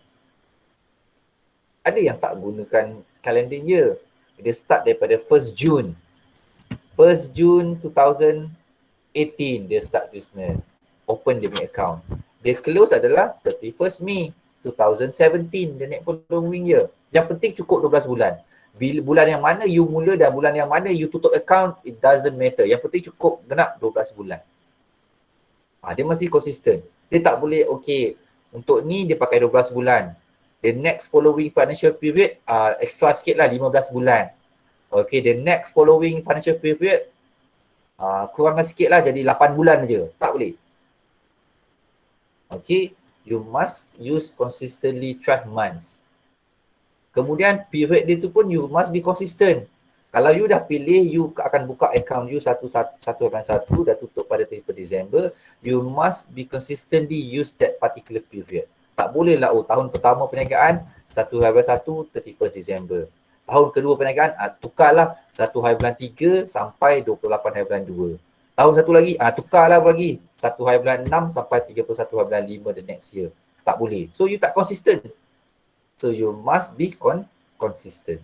Ada yang tak gunakan calendar year. Dia start daripada 1 June. 1 June 2018 dia start business. Open dia punya account. Dia close adalah 31 Mei 2017, the next following year. Yang penting cukup 12 bulan. Bulan yang mana you mula dan bulan yang mana you tutup account, it doesn't matter. Yang penting cukup genap 12 bulan. Dia mesti konsisten. Dia tak boleh, okay, untuk ni dia pakai 12 bulan. The next following financial period, extra sikit lah 15 bulan. Okay, the next following financial period, kurangkan sikit lah jadi 8 bulan je. Tak boleh. Okay, you must use consistently 12 months. Kemudian period dia tu pun you must be consistent. Kalau you dah pilih, you akan buka account you 1/1 dah tutup pada 31 Disember, you must be consistently use that particular period. Tak boleh lah, tahun pertama perniagaan 1/1 31 Disember. Tahun kedua perniagaan, tukarlah 1/3 sampai 28 bulan 2. Tahun satu lagi, tukarlah lagi 1/6 sampai 31/5 the next year. Tak boleh. So you tak consistent. So you must be consistent.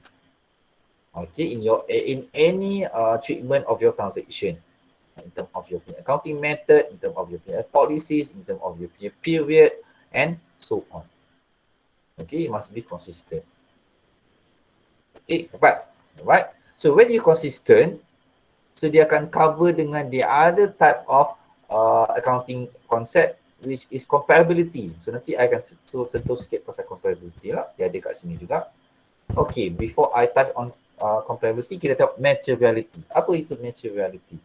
Okay, in any treatment of your transaction, in terms of your accounting method, in terms of your policies, in terms of your period, and so on. Okay, you must be consistent. Okay, right? So when you consistent, so dia akan cover dengan the other type of accounting concept, which is comparability. So nanti I akan sentuh sikit pasal comparability lah. Dia ada kat sini juga. Okay, before I touch on comparability, kita tengok materiality. Apa itu materiality?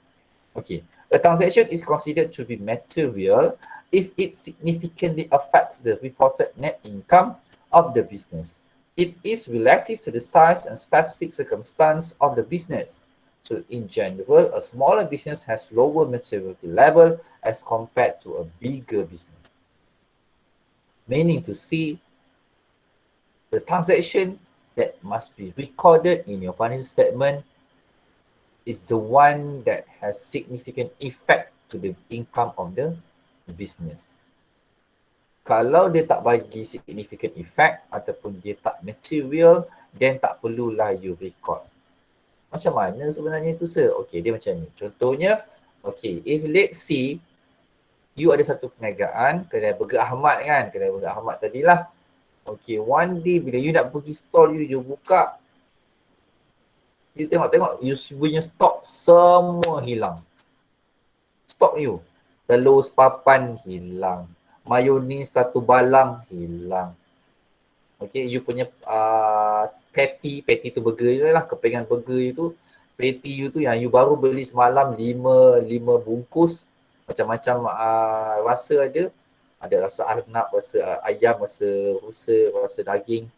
Okay. A transaction is considered to be material if it significantly affects the reported net income of the business. It is relative to the size and specific circumstance of the business. So in general, a smaller business has lower materiality level as compared to a bigger business. Meaning to say, the transaction that must be recorded in your financial statement is the one that has significant effect to the income of the business. Kalau dia tak bagi significant effect ataupun dia tak material, then tak perlulah you record. Macam mana sebenarnya tu sir? Okay, dia macam ni. Contohnya, okay, if let's say you ada satu perniagaan, kedai Burger Ahmad kan, kedai Burger Ahmad tadilah. Okay, one day bila you nak pergi stall you buka, you tengok, you punya stok semua hilang. Stok you. Telur sepapan hilang. Mayonis satu balang hilang. Okay, you punya patty tu burger you lah, kepengan burger you tu, patty you tu yang you baru beli semalam 5 bungkus, macam-macam rasa ada rasa arnab, rasa ayam, rasa rusa, rasa daging,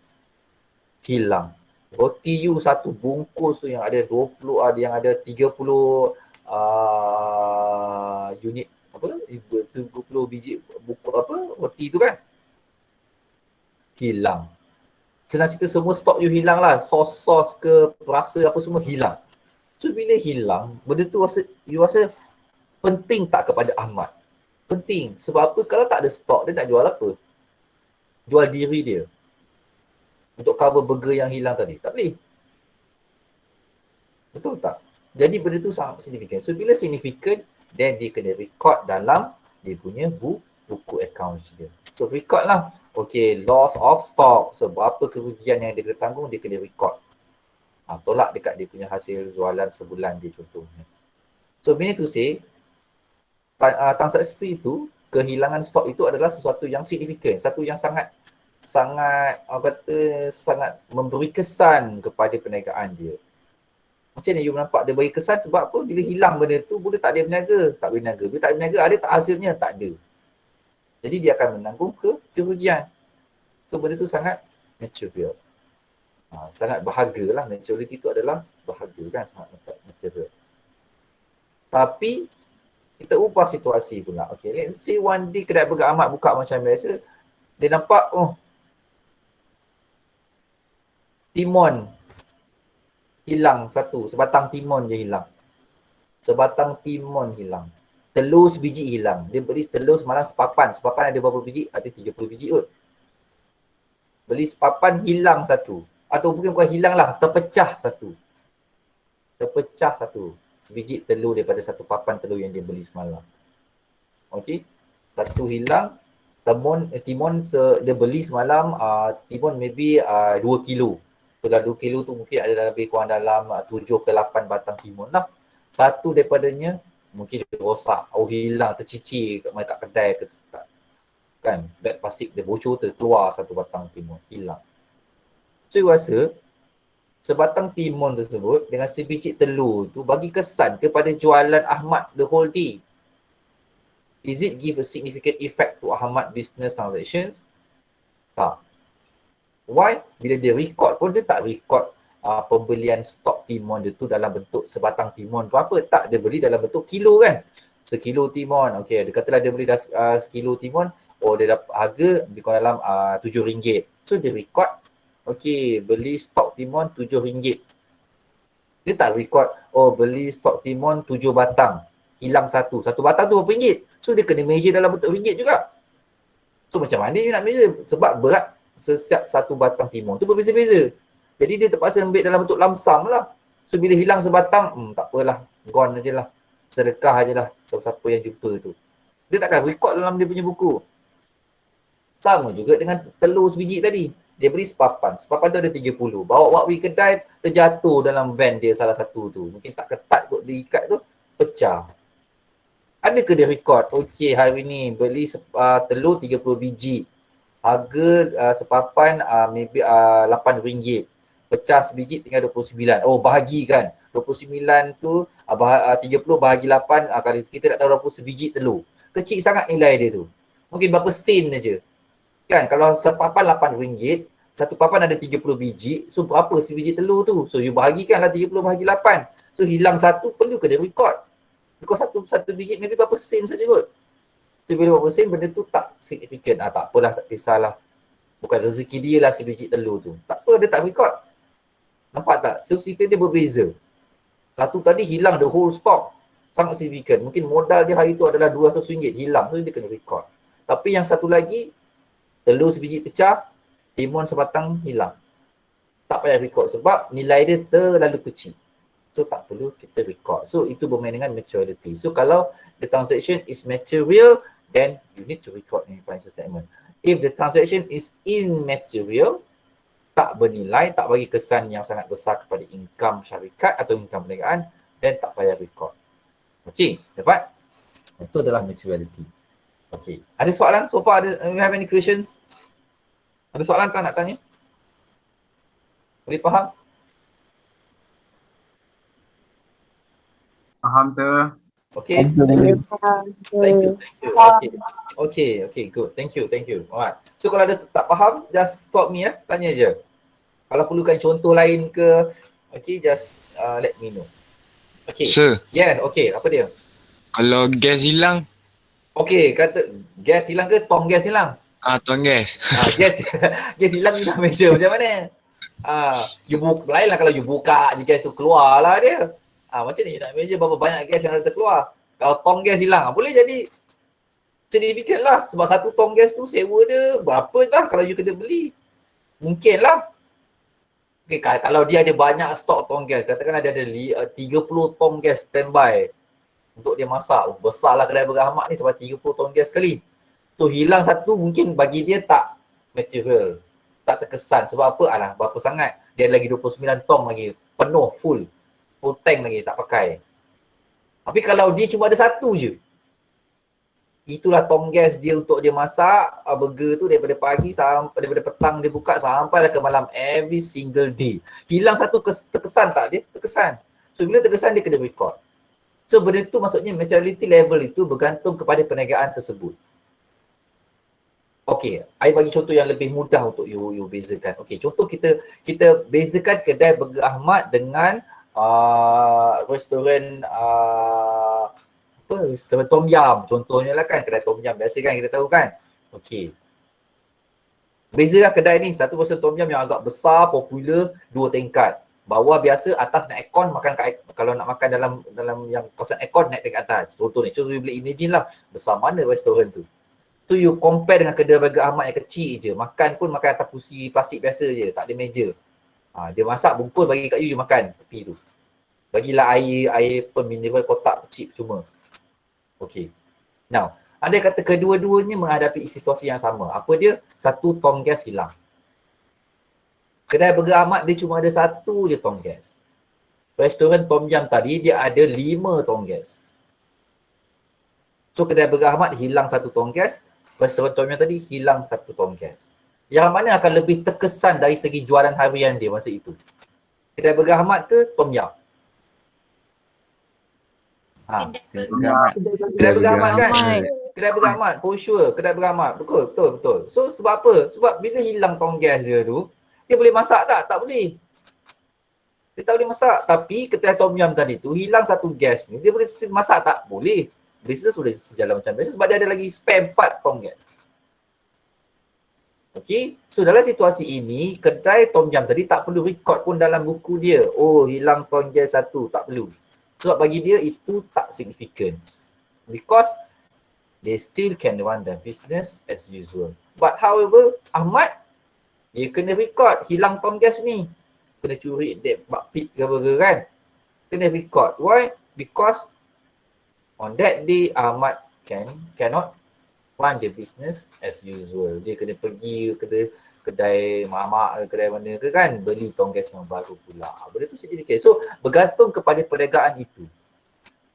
hilang. Roti you satu bungkus tu yang ada 20, ada yang ada 30 unit apa 20 biji buku apa roti tu kan, hilang. Senang cerita semua stok you hilang lah, sos ke rasa apa semua hilang. So bila hilang, benda tu you rasa penting tak kepada Ahmad? Penting. Sebab apa? Kalau tak ada stok, dia nak jual apa? Jual diri dia untuk cover burger yang hilang tadi. Tak boleh. Betul tak? Jadi benda tu sangat signifikan. So bila signifikan, then dia kena record dalam dia punya buku accounts dia. So record lah. Okay, loss of stock. So berapa kerugian yang dia kena tanggung, dia kena record. Tolak dekat dia punya hasil jualan sebulan dia contohnya. So meaning to say, transaksi itu, kehilangan stok itu adalah sesuatu yang signifikan, satu yang sangat memberi kesan kepada perniagaan dia. Macam ni you nampak dia beri kesan sebab apa? Bila hilang benda tu, boleh tak dia berniaga, tak boleh berniaga. Bila tak boleh berniaga, ada tak hasilnya? Tak ada. Jadi dia akan menanggung kerugian. So benda tu sangat material. Sangat berharga lah. Materiality itu adalah berharga kan, sangat material. Tapi kita ubah situasi pula. Okay, let's say one day kedai Burger Ahmad buka macam biasa. Dia nampak, timun hilang satu. Sebatang timun je hilang. Sebatang timun hilang. Telur sebiji hilang. Dia beli telur semalam sepapan. Sepapan ada berapa biji? Ada 30 biji kot. Beli sepapan hilang satu. Atau bukan hilang lah, terpecah satu. Terpecah satu. Sebiji telur daripada satu papan telur yang dia beli semalam. Okey. Satu hilang. Timun dia beli semalam, timun maybe 2 kilo. So dalam 2 kilo tu mungkin ada lebih kurang dalam 7 ke 8 batang timun lah. Satu daripadanya mungkin dia rosak. Hilang, tercicir kat kedai ke kan. Beg plastik dia bocor, terkeluar satu batang timun. Hilang. So you rasa sebatang timun tersebut dengan sebiji telur tu bagi kesan kepada jualan Ahmad the whole day. Is it give a significant effect to Ahmad business transactions? Tak. Why? Bila dia record pun dia tak record pembelian stok timun dia tu dalam bentuk sebatang timun tu apa. Tak, dia beli dalam bentuk kilo kan. Sekilo timun. Okay, dia katalah dia beli sekilo timun. Dia dapat harga lebih kurang dalam RM7. So dia record. Okay, beli stok timun RM7. Dia tak record, beli stok timun 7 batang. Hilang satu. Satu batang tu berapa ringgit? So dia kena measure dalam bentuk ringgit juga. So macam mana you nak measure? Sebab berat setiap satu batang timun tu berbeza-beza. Jadi dia terpaksa ambil dalam bentuk lamsam lah. So bila hilang sebatang, tak apalah. Gone je lah. Sedekah je lah. Siapa-siapa yang jumpa tu. Dia takkan record dalam dia punya buku. Sama juga dengan telur sebiji tadi. Dia beli sepapan. Sepapan tu ada 30. Bawa pergi kedai, terjatuh dalam van dia salah satu tu. Mungkin tak ketat kot dia ikat tu, pecah. Adakah dia record? Okey, hari ni beli telur 30 biji. Harga sepapan maybe RM8. pecah sebiji tinggal 29. Oh, bahagikan. 29 tu 30 bahagi 8, kalau kita nak tahu berapa sebiji telur. Kecil sangat nilai dia tu. Mungkin berapa sen aja. Kan kalau sepapan RM8, satu papan ada 30 biji, so berapa sebiji telur tu? So you bahagikanlah 30 bahagi 8. So hilang satu, perlu kena record. Because satu biji maybe berapa sen saja kot. So bila berapa sen, benda tu tak signifikan. Tak apalah, tak kisahlah. Bukan rezeki dia lah sebiji telur tu. Tak apa, dia tak record. Nampak tak? So cerita dia berbeza. Satu tadi hilang the whole stock. Sangat signifikan. Mungkin modal dia hari tu adalah RM200 hilang. So dia kena record. Tapi yang satu lagi, telur sebiji pecah, timun sebatang hilang. Tak payah record sebab nilai dia terlalu kecil. So tak perlu kita record. So itu bermain dengan maturity. So kalau the transaction is material, then you need to record in financial statement. If the transaction is immaterial, tak bernilai, tak bagi kesan yang sangat besar kepada income syarikat atau income perniagaan, then tak payah record. Okey, dapat? Itu adalah materiality. Okey. Ada soalan? So far, you have any questions? Ada soalan tak nak tanya? Boleh faham? Faham tu. Okey. Thank you. Okay, good. Thank you. Alright. So kalau ada tak faham, just stop me ya. Tanya je. Kalau perlukan contoh lain ke, okay, just let me know. Okay. Sir, Yeah, okay. Apa dia? kalau gas hilang, Okay, kata gas hilang ke tong gas hilang? tuan gas. Gas gas hilang you dah measure macam mana? You lain lah kalau you buka je gas tu keluar lah dia. Macam ni you nak measure berapa banyak gas yang ada terkeluar. Kalau tong gas hilang, boleh jadi signifikan lah. Sebab satu tong gas tu sewa dia berapa dah kalau you kena beli. Mungkin lah. Okay, kalau dia ada banyak stok tong gas, katakan ada 30 tong gas standby untuk dia masak. Besarlah kedai Berahmat ni sebab 30 tong gas sekali. So hilang satu mungkin bagi dia tak material. Tak terkesan. Sebab apa? Alah, berapa sangat. Dia ada lagi 29 tong lagi. Penuh, full tank lagi tak pakai. Tapi kalau dia cuma ada satu je, itulah tong gas dia untuk dia masak burger tu daripada pagi sampai daripada petang dia buka sampai ke malam every single day. Hilang satu terkesan tak dia? Terkesan. So bila terkesan dia kena record. So benda tu maksudnya maturity level itu bergantung kepada perniagaan tersebut. Okey, I bagi contoh yang lebih mudah untuk you bezakan. Okey, contoh kita bezakan kedai Burger Ahmad dengan restoran restoran Tom Yum contohnya lah kan, kedai Tom Yum biasa kan kita tahu kan. Okey. Bezalah kedai ni, satu restoran Tom Yum yang agak besar, popular, 2 tingkat. Bawah biasa, atas naik aircon, makan kalau nak makan dalam yang kawasan aircon naik tingkat atas. Contoh ni, so you boleh imagine lah besar mana restoran tu. So you compare dengan kedai Burger Ahmad yang kecil je, makan pun makan atas kursi plastik biasa je, tak ada meja. Dia masak bungkus bagi kat you makan tepi tu. Bagilah air mineral kotak kecil cuma. Okey. Now, anda kata kedua-duanya menghadapi situasi yang sama. Apa dia? Satu tong gas hilang. Kedai Burger Ahmad dia cuma ada satu je tong gas. Restoran Tom Yum tadi dia ada 5 tong gas. So kedai Burger Ahmad hilang satu tong gas, restoran Tom Yum tadi hilang satu tong gas. Yang mana akan lebih terkesan dari segi jualan harian dia masa itu? Kedai Burger Ahmad ke Tom Yum? Kedai Burger Ahmad kan? Kedai Burger Ahmad, for sure. Kedai Burger Ahmad, betul. So sebab apa? Sebab bila hilang tong gas dia tu, dia boleh masak tak? Tak boleh. Dia tak boleh masak. Tapi kedai Tom Yum tadi tu hilang satu gas ni, dia boleh masak tak? Boleh. Bisnes boleh sejalan macam biasa sebab dia ada lagi spare 4 tong gas. Okey, so dalam situasi ini, kedai Tom Yum tadi tak perlu record pun dalam buku dia. Oh, hilang tong gas satu, tak perlu. Sebab bagi dia itu tak significant. Because they still can run their business as usual. But however, Ahmad, dia kena record hilang tong gas ni. Kena curi dek bakpit ke burger kan. Kena record. Why? Because on that day, Ahmad cannot run the business as usual. Dia kena pergi ke kedai mamak ke kedai mana ke kan, beli tong gas yang baru pula. Benda tu signifikan. So bergantung kepada perniagaan itu.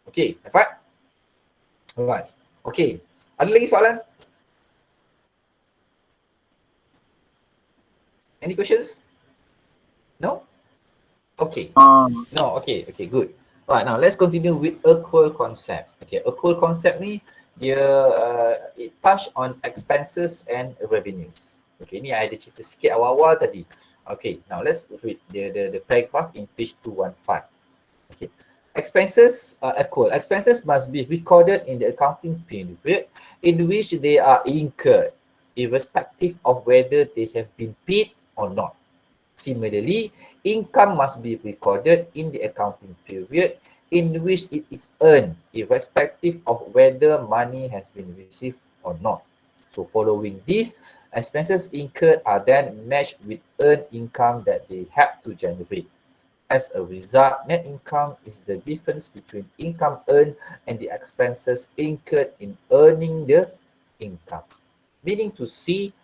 Okey, dapat? Alright. Okey. Ada lagi soalan? Any questions? No? Okay. No, okay, good. Alright, now let's continue with accrual concept. Okay, accrual concept ni dia it touch on expenses and revenues. Okay, ni I ada cerita sikit awal-awal tadi. Okay, now let's read the paragraph in page 215. Okay. Expenses accrual. Expenses must be recorded in the accounting period in which they are incurred, irrespective of whether they have been paid or not. Similarly, income must be recorded in the accounting period in which it is earned, irrespective of whether money has been received or not. So following this, expenses incurred are then matched with earned income that they have to generate. As a result, net income is the difference between income earned and the expenses incurred in earning the income. Meaning to see,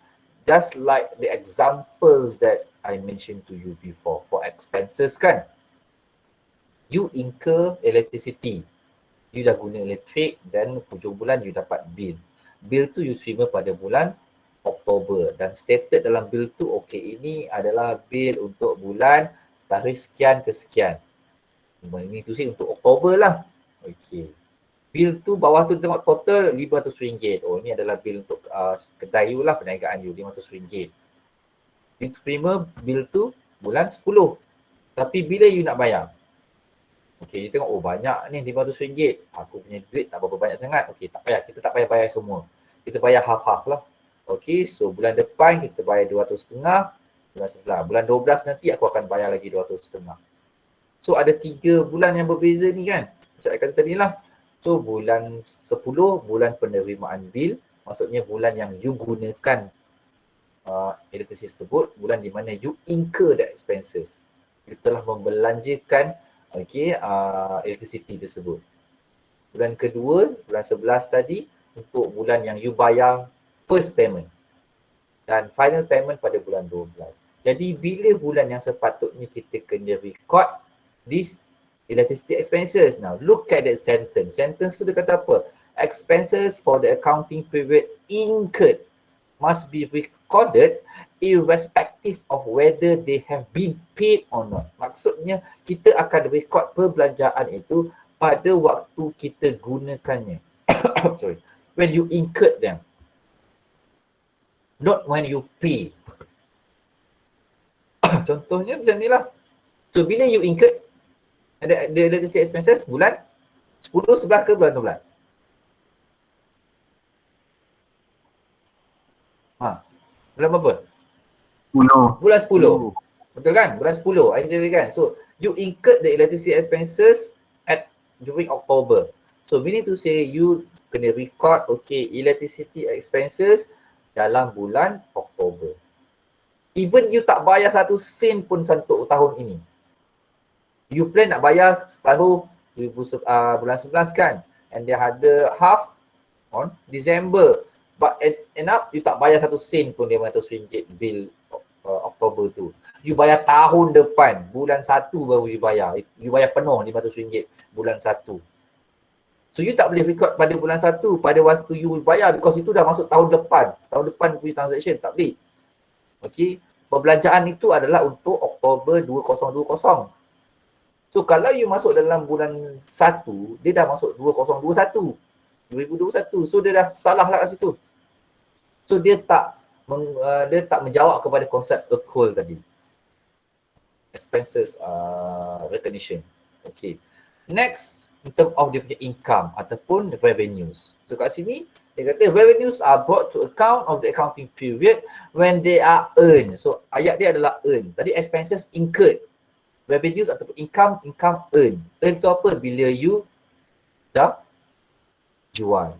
just like the examples that I mentioned to you before, for expenses kan, you incur electricity, you dah guna elektrik dan hujung bulan you dapat bill. Bill tu you terima pada bulan Oktober dan stated dalam bill tu, okay, ini adalah bill untuk bulan tarikh sekian ke sekian. Ini tu untuk Oktober lah. Okay. Bill tu bawah tu tengok total RM500. Oh, ni adalah bill untuk kedai you lah, perniagaan you, RM500. You terima bill tu bulan 10. Tapi bila you nak bayar? Okay, you tengok, oh banyak ni RM500. Aku punya duit tak berapa banyak sangat. Okay, tak payah. Kita tak payah bayar semua. Kita bayar half-half lah. Okay, so bulan depan kita bayar 200.5. Bulan 11. Bulan 12 nanti aku akan bayar lagi 200.5. So ada 3 bulan yang berbeza ni kan. Macam saya kata tadi lah. So bulan 10, bulan penerimaan bil. Maksudnya bulan yang you gunakan elektrisiti tersebut, bulan di mana you incur the expenses. You telah membelanjakan elektrisiti tersebut. Bulan kedua, bulan 11 tadi, untuk bulan yang you bayar first payment. Dan final payment pada bulan 12. Jadi bila bulan yang sepatutnya kita kena record this electricity expenses. Now look at that sentence. Sentence tu dia kata apa? Expenses for the accounting period incurred must be recorded irrespective of whether they have been paid or not. Maksudnya kita akan record perbelanjaan itu pada waktu kita gunakannya. Sorry. When you incurred them. Not when you pay. Contohnya macam ni lah. So bila you incurred the electricity expenses bulan 10, 11 ke bulan 12? Bulan apa? 10. Bulan 10. Betul kan? Bulan 10. I tell you kan. So you incurred the electricity expenses during October. So meaning to say you kena record electricity expenses dalam bulan Oktober. Even you tak bayar 1 sen pun untuk tahun ini. You plan nak bayar separuh bulan 11 kan? And dia ada half on December. But end up you tak bayar 1 sen pun RM500 bil Oktober tu. You bayar tahun depan, bulan 1 baru you bayar. You bayar penuh RM500 bulan 1. So you tak boleh record pada bulan 1 pada waktu you bayar because itu dah masuk tahun depan. Tahun depan punya transaction tak boleh. Okay, perbelanjaan itu adalah untuk Oktober 2020. So kalau you masuk dalam bulan 1, dia dah masuk 2021. So dia dah salah lah kat situ. So dia tak menjawab kepada konsep accrual tadi. Expenses recognition. Okay. Next, in terms of dia punya income ataupun revenues. So kat sini, dia kata revenues are brought to account of the accounting period when they are earned. So ayat dia adalah earn. Tadi expenses incurred. Revenues ataupun income earn. Earn tu apa? Bila you dah jual.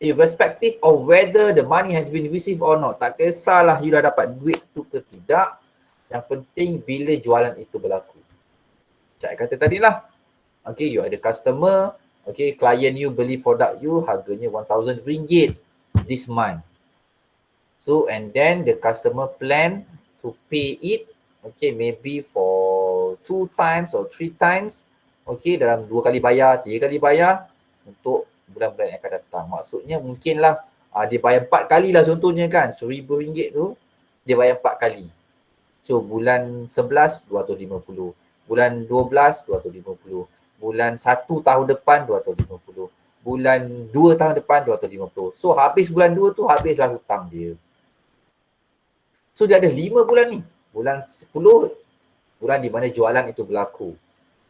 Irrespective of whether the money has been received or not. Tak kisahlah you dah dapat duit tu ke tidak. Yang penting bila jualan itu berlaku. Saya kata tadi lah. Okay, you ada customer. Okay, klien you beli produk you harganya RM1,000 this month. So and then the customer plan to pay it. Okay, maybe for 2 times or 3 times. Okay, dalam 2 kali bayar, 3 kali bayar untuk bulan-bulan yang akan datang. Maksudnya mungkinlah dia bayar 4 kali lah contohnya kan. RM1,000 tu dia bayar 4 kali. So bulan 11 250, bulan 12 250, bulan 1 tahun depan 250, bulan 2 tahun depan 250. So habis bulan 2 tu habislah hutang dia. So dia ada 5 bulan ni. Bulan 10 bulan di mana jualan itu berlaku.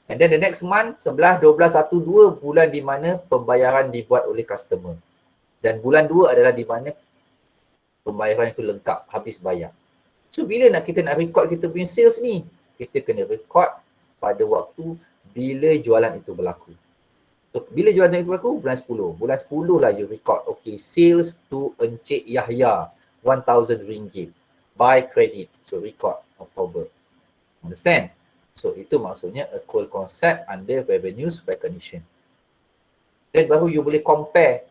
And then the next month 11, 12, 1, 2 bulan di mana pembayaran dibuat oleh customer. Dan bulan 2 adalah di mana pembayaran itu lengkap, habis bayar. So bila kita nak record kita punya sales ni, kita kena record pada waktu bila jualan itu berlaku. So bila jualan itu berlaku? Bulan 10. Bulan 10 lah you record. Okay, sales to Encik Yahya, RM1,000 by credit. So record October. Understand? So itu maksudnya accrual concept under revenues recognition. Dan baru you boleh compare.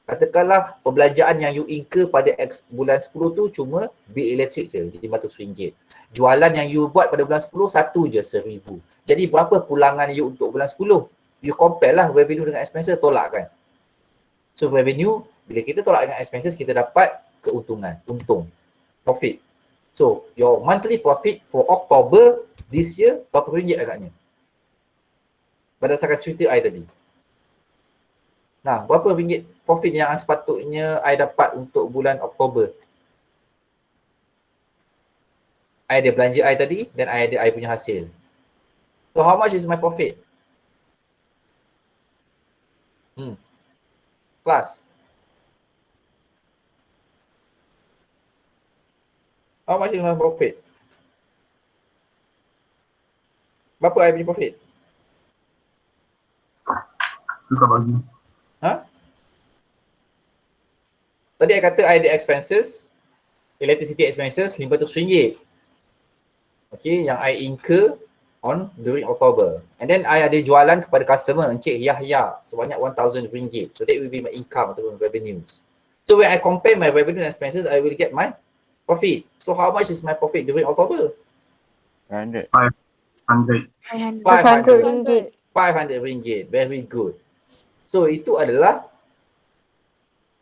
Katakanlah pembelanjaan yang you incur pada bulan 10 tu cuma bil elektrik je, RM500. Jualan yang you buat pada bulan 10, satu je RM1,000. Jadi berapa pulangan you untuk bulan 10? You compare lah revenue dengan expenses, tolak kan. So revenue, bila kita tolak dengan expenses, kita dapat keuntungan, untung, profit. So your monthly profit for October this year, berapa ringgit agaknya? Berdasarkan cerita I tadi. Nah, berapa ringgit profit yang sepatutnya I dapat untuk bulan Oktober? I ada belanja I tadi dan I ada I punya hasil. So how much is my profit? Class. How much is my profit? Berapa I punya profit? Tu tak bagi. Ha? Tadi I kata I ada expenses, electricity expenses RM500. Okay, yang I incur during October. And then I ada jualan kepada customer, Encik Yahya, sebanyak RM1,000. So that will be my income ataupun revenues. So when I compare my revenue and expenses, I will get my profit. So how much is my profit during October? 100. 100. RM500. RM500. Very good. So itu adalah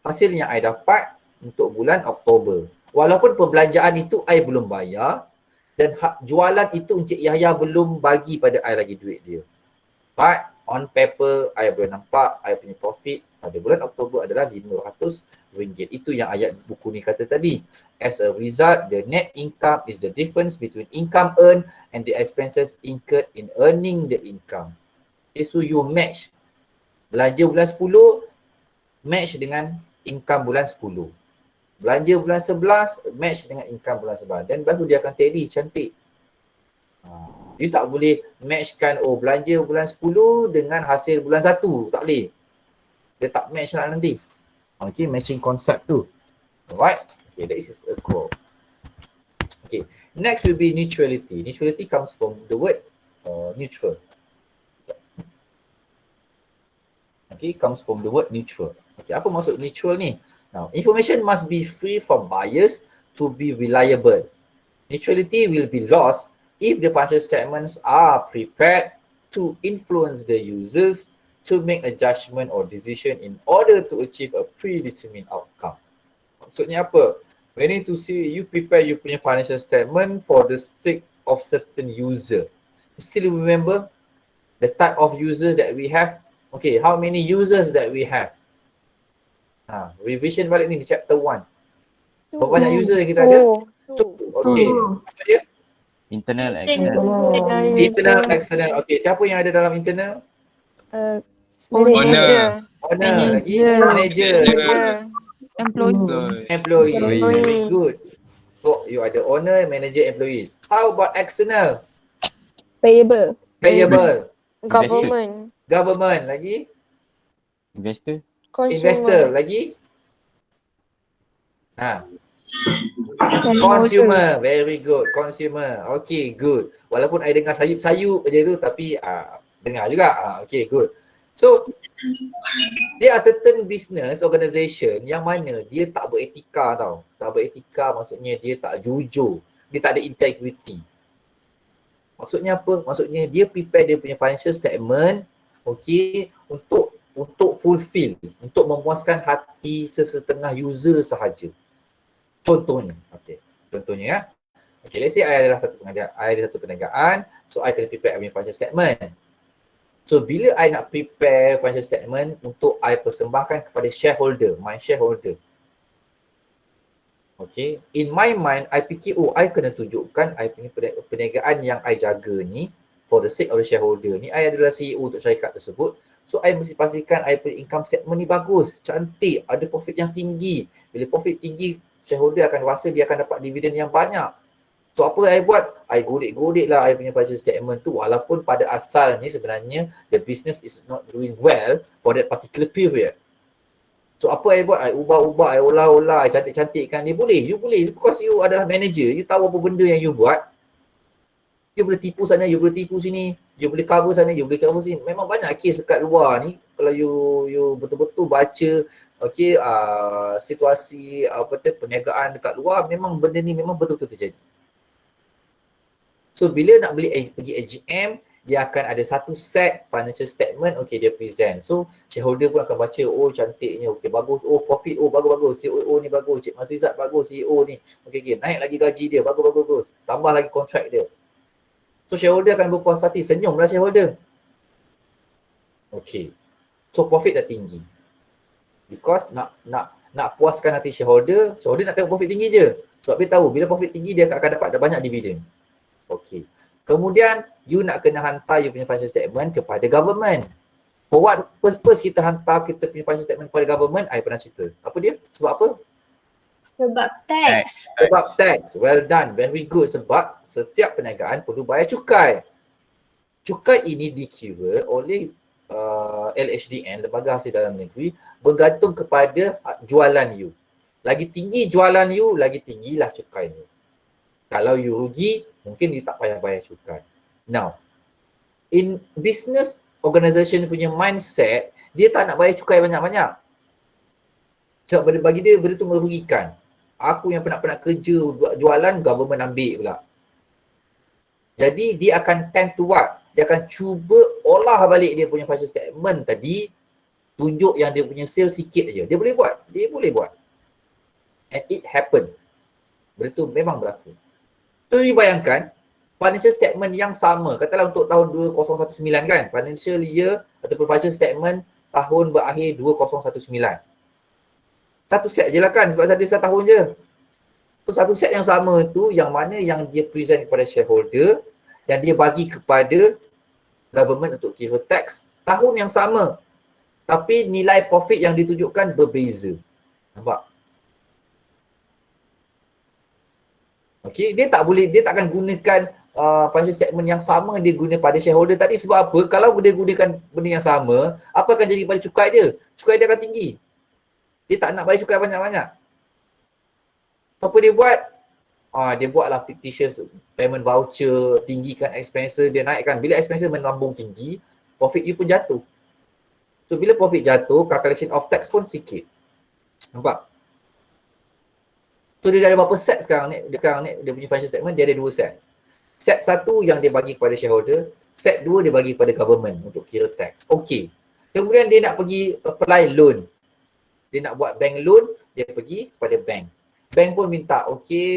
hasil yang I dapat untuk bulan Oktober. Walaupun perbelanjaan itu I belum bayar dan jualan itu Encik Yahya belum bagi pada I lagi duit dia. But on paper, I boleh nampak I punya profit pada bulan Oktober adalah RM500. Itu yang ayat buku ni kata tadi. As a result, the net income is the difference between income earned and the expenses incurred in earning the income. Okay, so you match. Belanja bulan 10, match dengan income bulan 10. Belanja bulan 11, match dengan income bulan 11. Dan baru dia akan tally cantik. You tak boleh matchkan, oh belanja bulan 10 dengan hasil bulan 1. Tak boleh. Dia tak match lah nanti. Okay, matching concept tu. Alright. Okay, that is a quote. Okay, next will be neutrality. Neutrality comes from the word neutral. Okay, comes from the word neutral. Okay, apa maksud neutral ni? Now, information must be free from bias to be reliable. Neutrality will be lost if the financial statements are prepared to influence the users to make a judgment or decision in order to achieve a predetermined outcome. Maksudnya apa? We need to see you prepare you punya financial statement for the sake of certain user. Still remember the type of users that we have? Okay, how many users that we have? Revision balik ni di chapter 1. Berapa banyak user yang kita ada? 2. Okay. Apa dia? Internal, external. Internal, external. Okay, siapa yang ada dalam internal? Owner. Owner lagi. Manager. Employee. Employee. Very good. So you ada owner, manager, employees. How about external? Payable. Payable. Government. Government lagi. Investor. Investor lagi. Consumer. Very good. Consumer. Okay, good. Walaupun I dengar sayup-sayup je tu tapi dengar juga. Okay, good. So there are certain business organisation yang mana dia tak beretika tau. Tak beretika maksudnya dia tak jujur. Dia tak ada integrity. Maksudnya apa? Maksudnya dia prepare dia punya financial statement, okay, untuk fulfill, untuk memuaskan hati sesetengah user sahaja. Contohnya, okay. Contohnya ya. Okay, let's say I adalah satu perniagaan, so I kena prepare my financial statement. So bila I nak prepare financial statement untuk I persembahkan kepada shareholder, my shareholder. Okay, in my mind, I fikir, I kena tunjukkan I punya perniagaan yang I jaga ni, for the sake of the shareholder ni, I adalah CEO untuk syarikat tersebut. So I mesti pastikan I punya income statement ni bagus, cantik, ada profit yang tinggi. Bila profit tinggi, shareholder akan rasa dia akan dapat dividen yang banyak. So apa I buat? I godek-godek lah I punya financial statement tu, walaupun pada asalnya sebenarnya the business is not doing well for that particular period. So apa I buat? I ubah-ubah, I olah-olah, I cantik-cantikkan dia. Boleh, you boleh. Because you adalah manager, you tahu apa benda yang you buat. You boleh tipu sana, you boleh tipu sini, you boleh cover sana, you boleh cover sini. Memang banyak kes dekat luar ni, kalau you betul-betul baca situasi perniagaan dekat luar, memang benda ni memang betul-betul terjadi. So bila nak pergi AGM, dia akan ada satu set financial statement, dia present. So shareholder pun akan baca, cantiknya, bagus, profit, bagus-bagus, CEO ni bagus, Cik Mas Rizat bagus, CEO ni, naik lagi gaji dia, bagus-bagus, tambah lagi kontrak dia. So shareholder akan berpuas hati, senyumlah shareholder. So profit dah tinggi. Because nak puaskan hati shareholder nak tengok profit tinggi je. Sebab dia tahu bila profit tinggi dia akan dapat banyak dividen. Kemudian you nak kena hantar you punya financial statement kepada government. For what purpose kita hantar kita punya financial statement kepada government? I pernah cerita. Apa dia? Sebab apa? Sebab tax. Sebab tax. Well done. Very good. Sebab setiap perniagaan perlu bayar cukai. Cukai ini dikira oleh LHDN, Lembaga Hasil Dalam Negeri, bergantung kepada jualan you. Lagi tinggi jualan you, lagi tinggilah cukai you. Kalau you rugi, mungkin you tak payah bayar cukai. Now, in business organisation punya mindset, dia tak nak bayar cukai banyak-banyak. Sebab bagi dia, benda tu merugikan. Aku yang penat-penat kerja, jualan, government ambil pula. Jadi, dia akan tend to what? Dia akan cuba olah balik dia punya financial statement tadi, tunjuk yang dia punya sale sikit aja. Dia boleh buat. Dia boleh buat. And it happen. Benda tu memang berlaku. So, you bayangkan, financial statement yang sama, katalah untuk tahun 2019 kan, financial year ataupun financial statement tahun berakhir 2019. Satu set je lah kan, sebab ada satu tahun je. So, satu set yang sama tu, yang mana yang dia present kepada shareholder dan dia bagi kepada government untuk kira tax, tahun yang sama. Tapi nilai profit yang ditunjukkan berbeza. Nampak? Dia tak akan gunakan financial statement yang sama dia guna pada shareholder tadi. Sebab apa? Kalau dia gunakan benda yang sama, apa akan jadi pada cukai dia? Cukai dia akan tinggi. Dia tak nak bayar cukai banyak-banyak. Apa dia buat? Dia buatlah fictitious payment voucher, tinggikan expenses, dia naikkan. Bila expenses melambung tinggi, profit you pun jatuh. So bila profit jatuh, calculation of tax pun sikit. Nampak? So dia ada berapa set sekarang ni? Dia punya financial statement, dia ada 2 set. Set 1 yang dia bagi kepada shareholder, set 2 dia bagi kepada government untuk kira tax. Kemudian dia nak pergi apply loan. Dia nak buat bank loan, dia pergi kepada bank. Bank pun minta,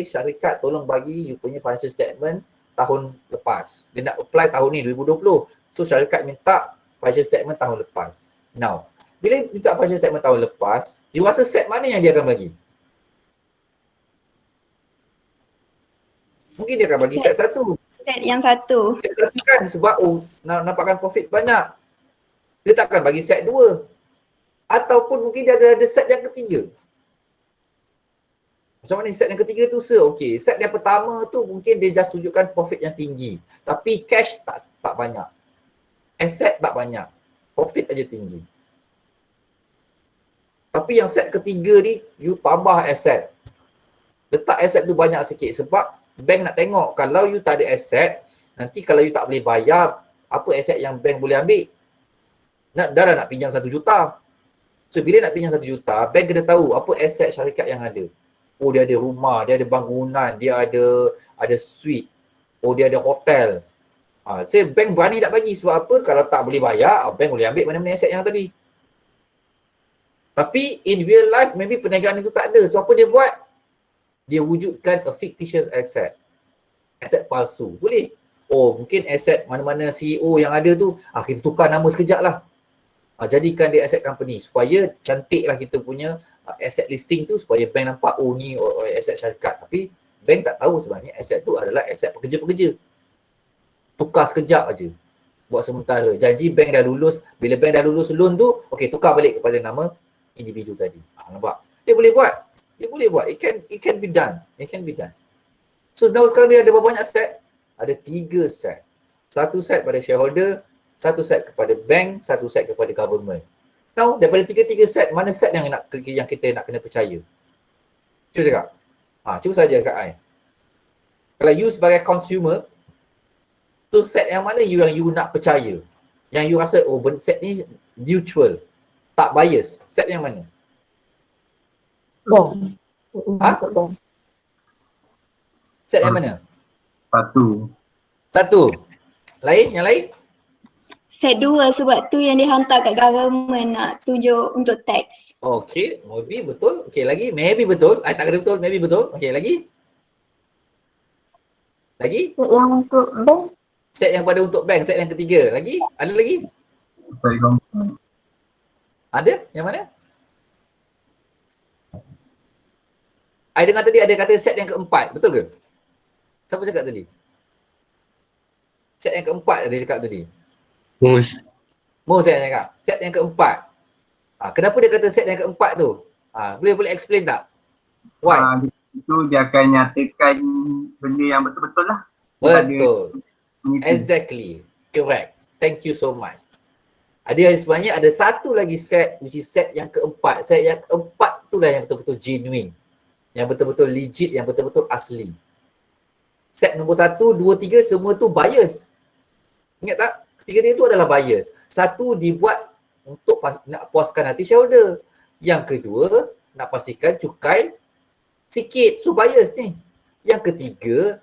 syarikat tolong bagi you punya financial statement tahun lepas. Dia nak apply tahun ni 2020. So syarikat minta financial statement tahun lepas. Now, bila minta financial statement tahun lepas, you rasa set mana yang dia akan bagi? Mungkin dia akan bagi set 1. Set yang satu. Set 1 kan sebab nampakkan profit banyak. Dia tak akan bagi set 2. Ataupun mungkin dia ada set yang ketiga. Macam mana set yang ketiga tu set yang pertama tu mungkin dia just tunjukkan profit yang tinggi. Tapi cash tak banyak. Asset tak banyak. Profit aja tinggi. Tapi yang set ketiga ni, you tambah asset. Letak asset tu banyak sikit sebab bank nak tengok kalau you tak ada aset, nanti kalau you tak boleh bayar, apa aset yang bank boleh ambil? Dah nak pinjam 1 juta. So bila nak pinjam 1 juta, bank kena tahu apa aset syarikat yang ada. Dia ada rumah, dia ada bangunan, dia ada suite. Dia ada hotel. So bank berani tak bagi sebab apa? Kalau tak boleh bayar, bank boleh ambil mana-mana aset yang tadi. Tapi in real life, maybe perniagaan itu tak ada. So apa dia buat? Dia wujudkan a fictitious asset. Aset palsu. Boleh. Oh, mungkin aset mana-mana CEO yang ada tu, kita tukar nama sekejap lah. Jadikan dia asset company supaya cantik lah kita punya asset listing tu, supaya bank nampak oh ni asset syarikat. Tapi bank tak tahu sebenarnya asset tu adalah asset pekerja-pekerja. Tukar sekejap aja. Buat sementara. Janji bank dah lulus, bila bank dah lulus loan tu, okey tukar balik kepada nama individu tadi. Nampak? Dia boleh buat. Dia boleh buat. It can be done. It can be done. So now sekarang dia ada berapa banyak set? Ada 3 set. Satu set pada shareholder, satu set kepada bank, satu set kepada government. Now daripada 3 set, mana set yang kita nak kena percaya? Cuba cakap. Cuba saja kat I. Kalau you sebagai consumer, tu set yang mana yang you nak percaya? Yang you rasa set ni neutral, tak bias. Set yang mana? Bank. Bank. Set yang mana? Satu. Lain? Yang lain? Set 2 sebab tu yang dihantar kat government nak tunjuk untuk tax. Okay, maybe betul. Okay, lagi? Maybe betul. I tak kata betul, maybe betul. Okay, lagi? Lagi? Yang untuk bank. Set yang pada untuk bank, set yang ketiga. Lagi? Ada lagi? Ada? Yang mana? I dengar tadi ada kata set yang keempat, betul ke? Siapa cakap tadi? Set yang keempat dia cakap tadi. Mus. Set yang cakap. Set yang keempat. Kenapa dia kata set yang keempat tu? Boleh explain tak? Why? Itu dia akan nyatakan benda yang betul-betul lah. Betul. Exactly. Correct. Thank you so much. Sebenarnya ada satu lagi set, which is set yang keempat. Set yang keempat tu lah yang betul-betul genuine. Yang betul-betul legit, yang betul-betul asli. Set nombor 1, 2, 3 semua tu bias. Ingat tak? 3 tu adalah bias. Satu dibuat untuk nak puaskan hati shareholder. Yang kedua, nak pastikan cukai sikit. So bias ni. Yang ketiga,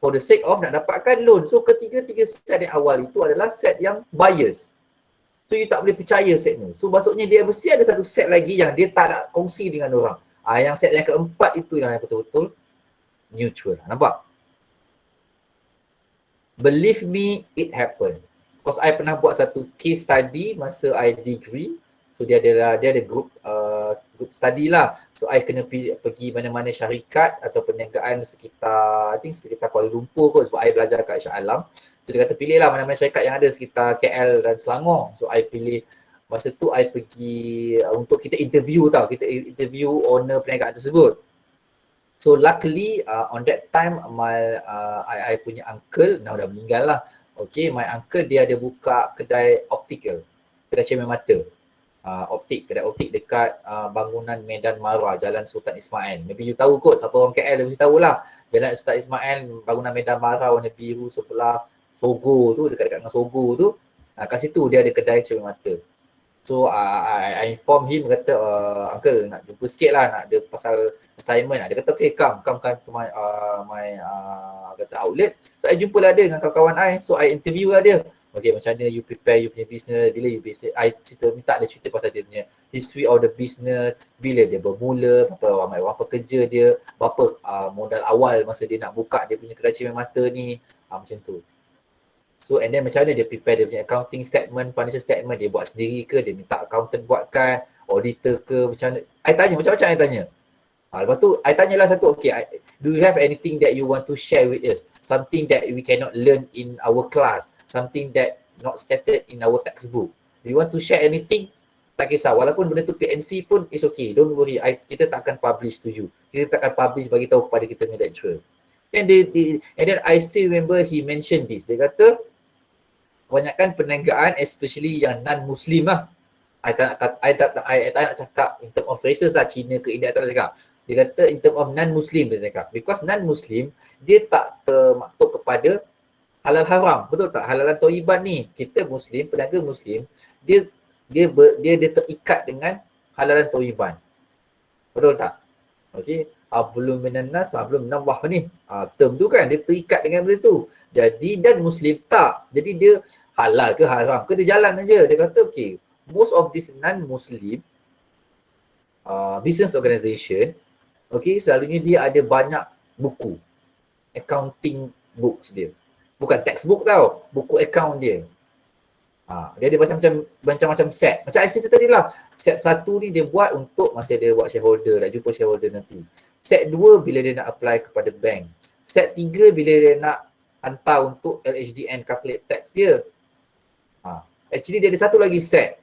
for the sake of nak dapatkan loan. So tiga set yang awal itu adalah set yang bias. So you tak boleh percaya set ni. So maksudnya dia mesti ada satu set lagi yang dia tak nak kongsi dengan orang. Yang set yang keempat itu yang betul-betul neutral. Nampak? Believe me, it happened. Because I pernah buat satu case study masa I degree. So dia ada group study lah. So I kena pergi mana-mana syarikat atau perniagaan sekitar Kuala Lumpur kot, sebab I belajar kat Shah Alam. So dia kata pilih lah mana-mana syarikat yang ada sekitar KL dan Selangor. So I pilih, masa tu I pergi untuk kita interview tau. Kita interview owner perniagaan tersebut. So luckily on that time I punya uncle, dah meninggal lah. Okay, my uncle dia ada buka kedai optical, kedai cermin mata. Kedai optik dekat bangunan Medan Mara, Jalan Sultan Ismail. Maybe you tahu kot, siapa orang KL dia mesti tahulah. Jalan Sultan Ismail, bangunan Medan Mara warna biru sebelah Sogo tu, dekat dengan Sogo tu. Kat situ dia ada kedai cermin mata. So I inform him, kata uncle nak jumpa sikit lah, nak ada pasal assignment. Dia kata okay, come to my kata outlet. So I jumpa lah dia dengan kawan-kawan I. So I interview lah dia. Okay, macam mana you prepare you punya business, bila you business, I minta dia cerita pasal dia punya history of the business, bila dia bermula, berapa kerja dia, berapa modal awal masa dia nak buka dia punya kedai cermin mata ni, macam tu. So and then macam mana dia prepare dia punya accounting statement, financial statement, dia buat sendiri ke, dia minta accountant buatkan, auditor ke, macam mana. I tanya, macam-macam I tanya. Lepas tu, I tanyalah satu, okay, do you have anything that you want to share with us? Something that we cannot learn in our class? Something that not stated in our textbook? Do you want to share anything? Tak kisah, walaupun benda tu PNC pun it's okay, don't worry, kita tak akan publish to you. Kita tak akan publish bagi tahu kepada kita punya lecturer. And then I still remember he mentioned this. Dia kata, kebanyakan perniagaan, especially yang non-Muslim lah. I tak nak cakap in term of races lah, Cina ke India, tak nak cakap. Dia kata in term of non-Muslim dia cakap. Because non-Muslim, dia tak termaktub kepada halal haram. Betul tak? Halalan thayyiban ni, kita Muslim, peniaga Muslim, dia terikat dengan halalan thayyiban. Betul tak? Okey. Belum menanas, belum nambah ni. Term tu kan, dia terikat dengan benda tu. Jadi dan Muslim tak. Jadi dia halal ke haram ke, dia jalan aja. Dia kata okay, most of this non-Muslim business organisation, Okey, selalunya dia ada banyak buku. Accounting books dia. Bukan textbook tau, buku account dia. Dia ada macam-macam set. Macam I cerita tadi lah. Set 1 ni dia buat untuk masa dia buat shareholder, nak jumpa shareholder nanti. Set 2 bila dia nak apply kepada bank. Set 3 bila dia nak hantar untuk LHDN calculate tax dia. Actually dia ada satu lagi set.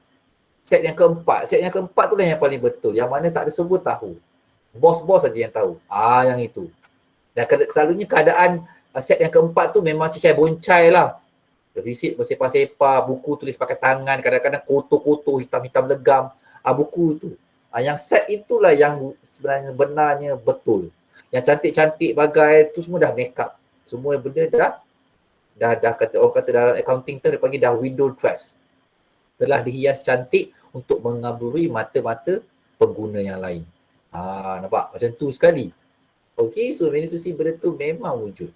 Set yang keempat. Set yang keempat tu lah yang paling betul. Yang mana tak ada semua tahu. Bos-bos saja yang tahu. Yang itu. Dan selalunya keadaan set yang keempat tu memang cecai boncai lah. Risit bersepah-sepah, buku tulis pakai tangan, kadang-kadang kotor-kotor, hitam-hitam legam. Buku tu. Yang set itulah yang sebenarnya betul. Yang cantik-cantik bagai tu semua dah make up. Semua benda dah kata orang kata dalam accounting tu dia panggil dah window dress. Telah dihias cantik untuk mengaburi mata-mata pengguna yang lain. Nampak? Macam tu sekali. Okay, so meaning to say benda tu memang wujud.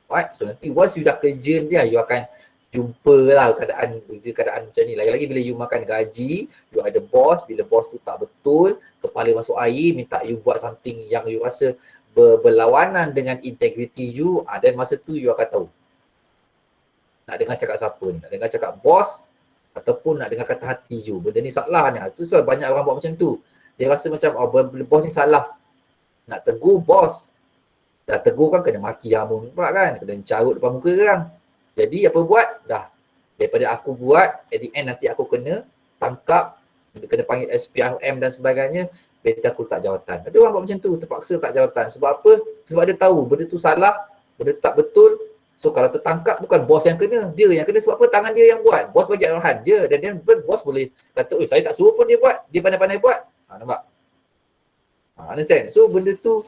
Right, so nanti once you dah kerja dia, you akan jumpa lah keadaan macam ni. Lagi-lagi bila you makan gaji, you ada bos, bila bos tu tak betul, kepala masuk air, minta you buat something yang you rasa berlawanan dengan integrity you, dan masa tu you akan tahu. Nak dengar cakap siapa ni, nak dengar cakap bos ataupun nak dengar kata hati you. Benda ni salah ni. Itu sebab banyak orang buat macam tu. Dia rasa macam bos ni salah. Nak tegur bos. Dah tegur kan kena maki hamun pula kan. Kena carut depan muka orang. Jadi apa buat? Dah. Daripada aku buat, at the end nanti aku kena tangkap, kena panggil SPRM dan sebagainya, better aku letak jawatan. Ada orang buat macam tu, terpaksa letak jawatan. Sebab apa? Sebab dia tahu benda tu salah, benda tak betul. So kalau tertangkap bukan bos yang kena, dia yang kena. Sebab apa? Tangan dia yang buat. Bos bagi arahan dia dan dia bos boleh kata, saya tak suruh pun dia buat. Dia pandai-pandai buat. Nampak? Understand? So benda tu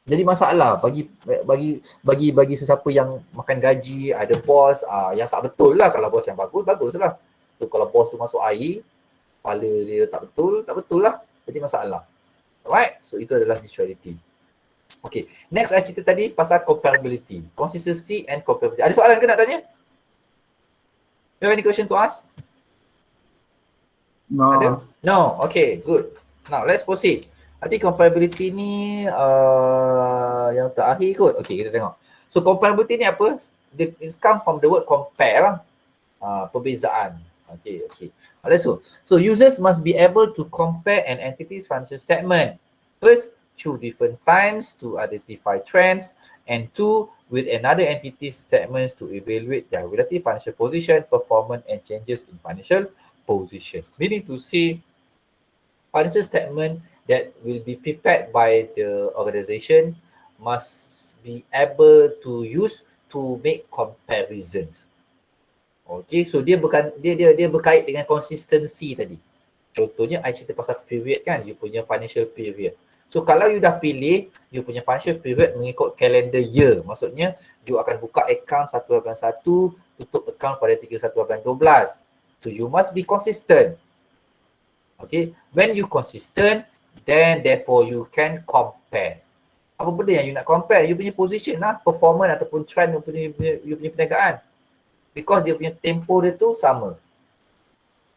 jadi masalah bagi sesiapa yang makan gaji, ada bos yang tak betul lah. Kalau bos yang bagus lah. So kalau bos tu masuk air, kepala dia tak betul lah. Jadi masalah. Alright, so itu adalah neutrality. Okay, next saya cerita tadi pasal comparability. Consistency and comparability. Ada soalan ke nak tanya? You have any question to ask? No. Ada? No, okay, good. Now let's proceed. Nanti comparability ni yang terakhir kot. Okay, kita tengok. So comparability ni apa? It come from the word compare lah. Perbezaan. Okay. So users must be able to compare an entity's financial statement. First, through different times to identify trends, and two, with another entity's statements to evaluate their relative financial position, performance, and changes in financial position. Meaning to say, financial statement that will be prepared by the organization must be able to use to make comparisons. Okay, so dia berkait dengan consistency tadi. Contohnya, I cerita pasal period kan, you punya financial period. So kalau you dah pilih, you punya financial period mengikut calendar year. Maksudnya, you akan buka account 1/1, tutup account pada 31/12. So you must be consistent. Okay, when you consistent, then therefore you can compare. Apa benda yang you nak compare? You punya position lah, performance ataupun trend you punya perniagaan. Because dia punya tempo dia tu sama.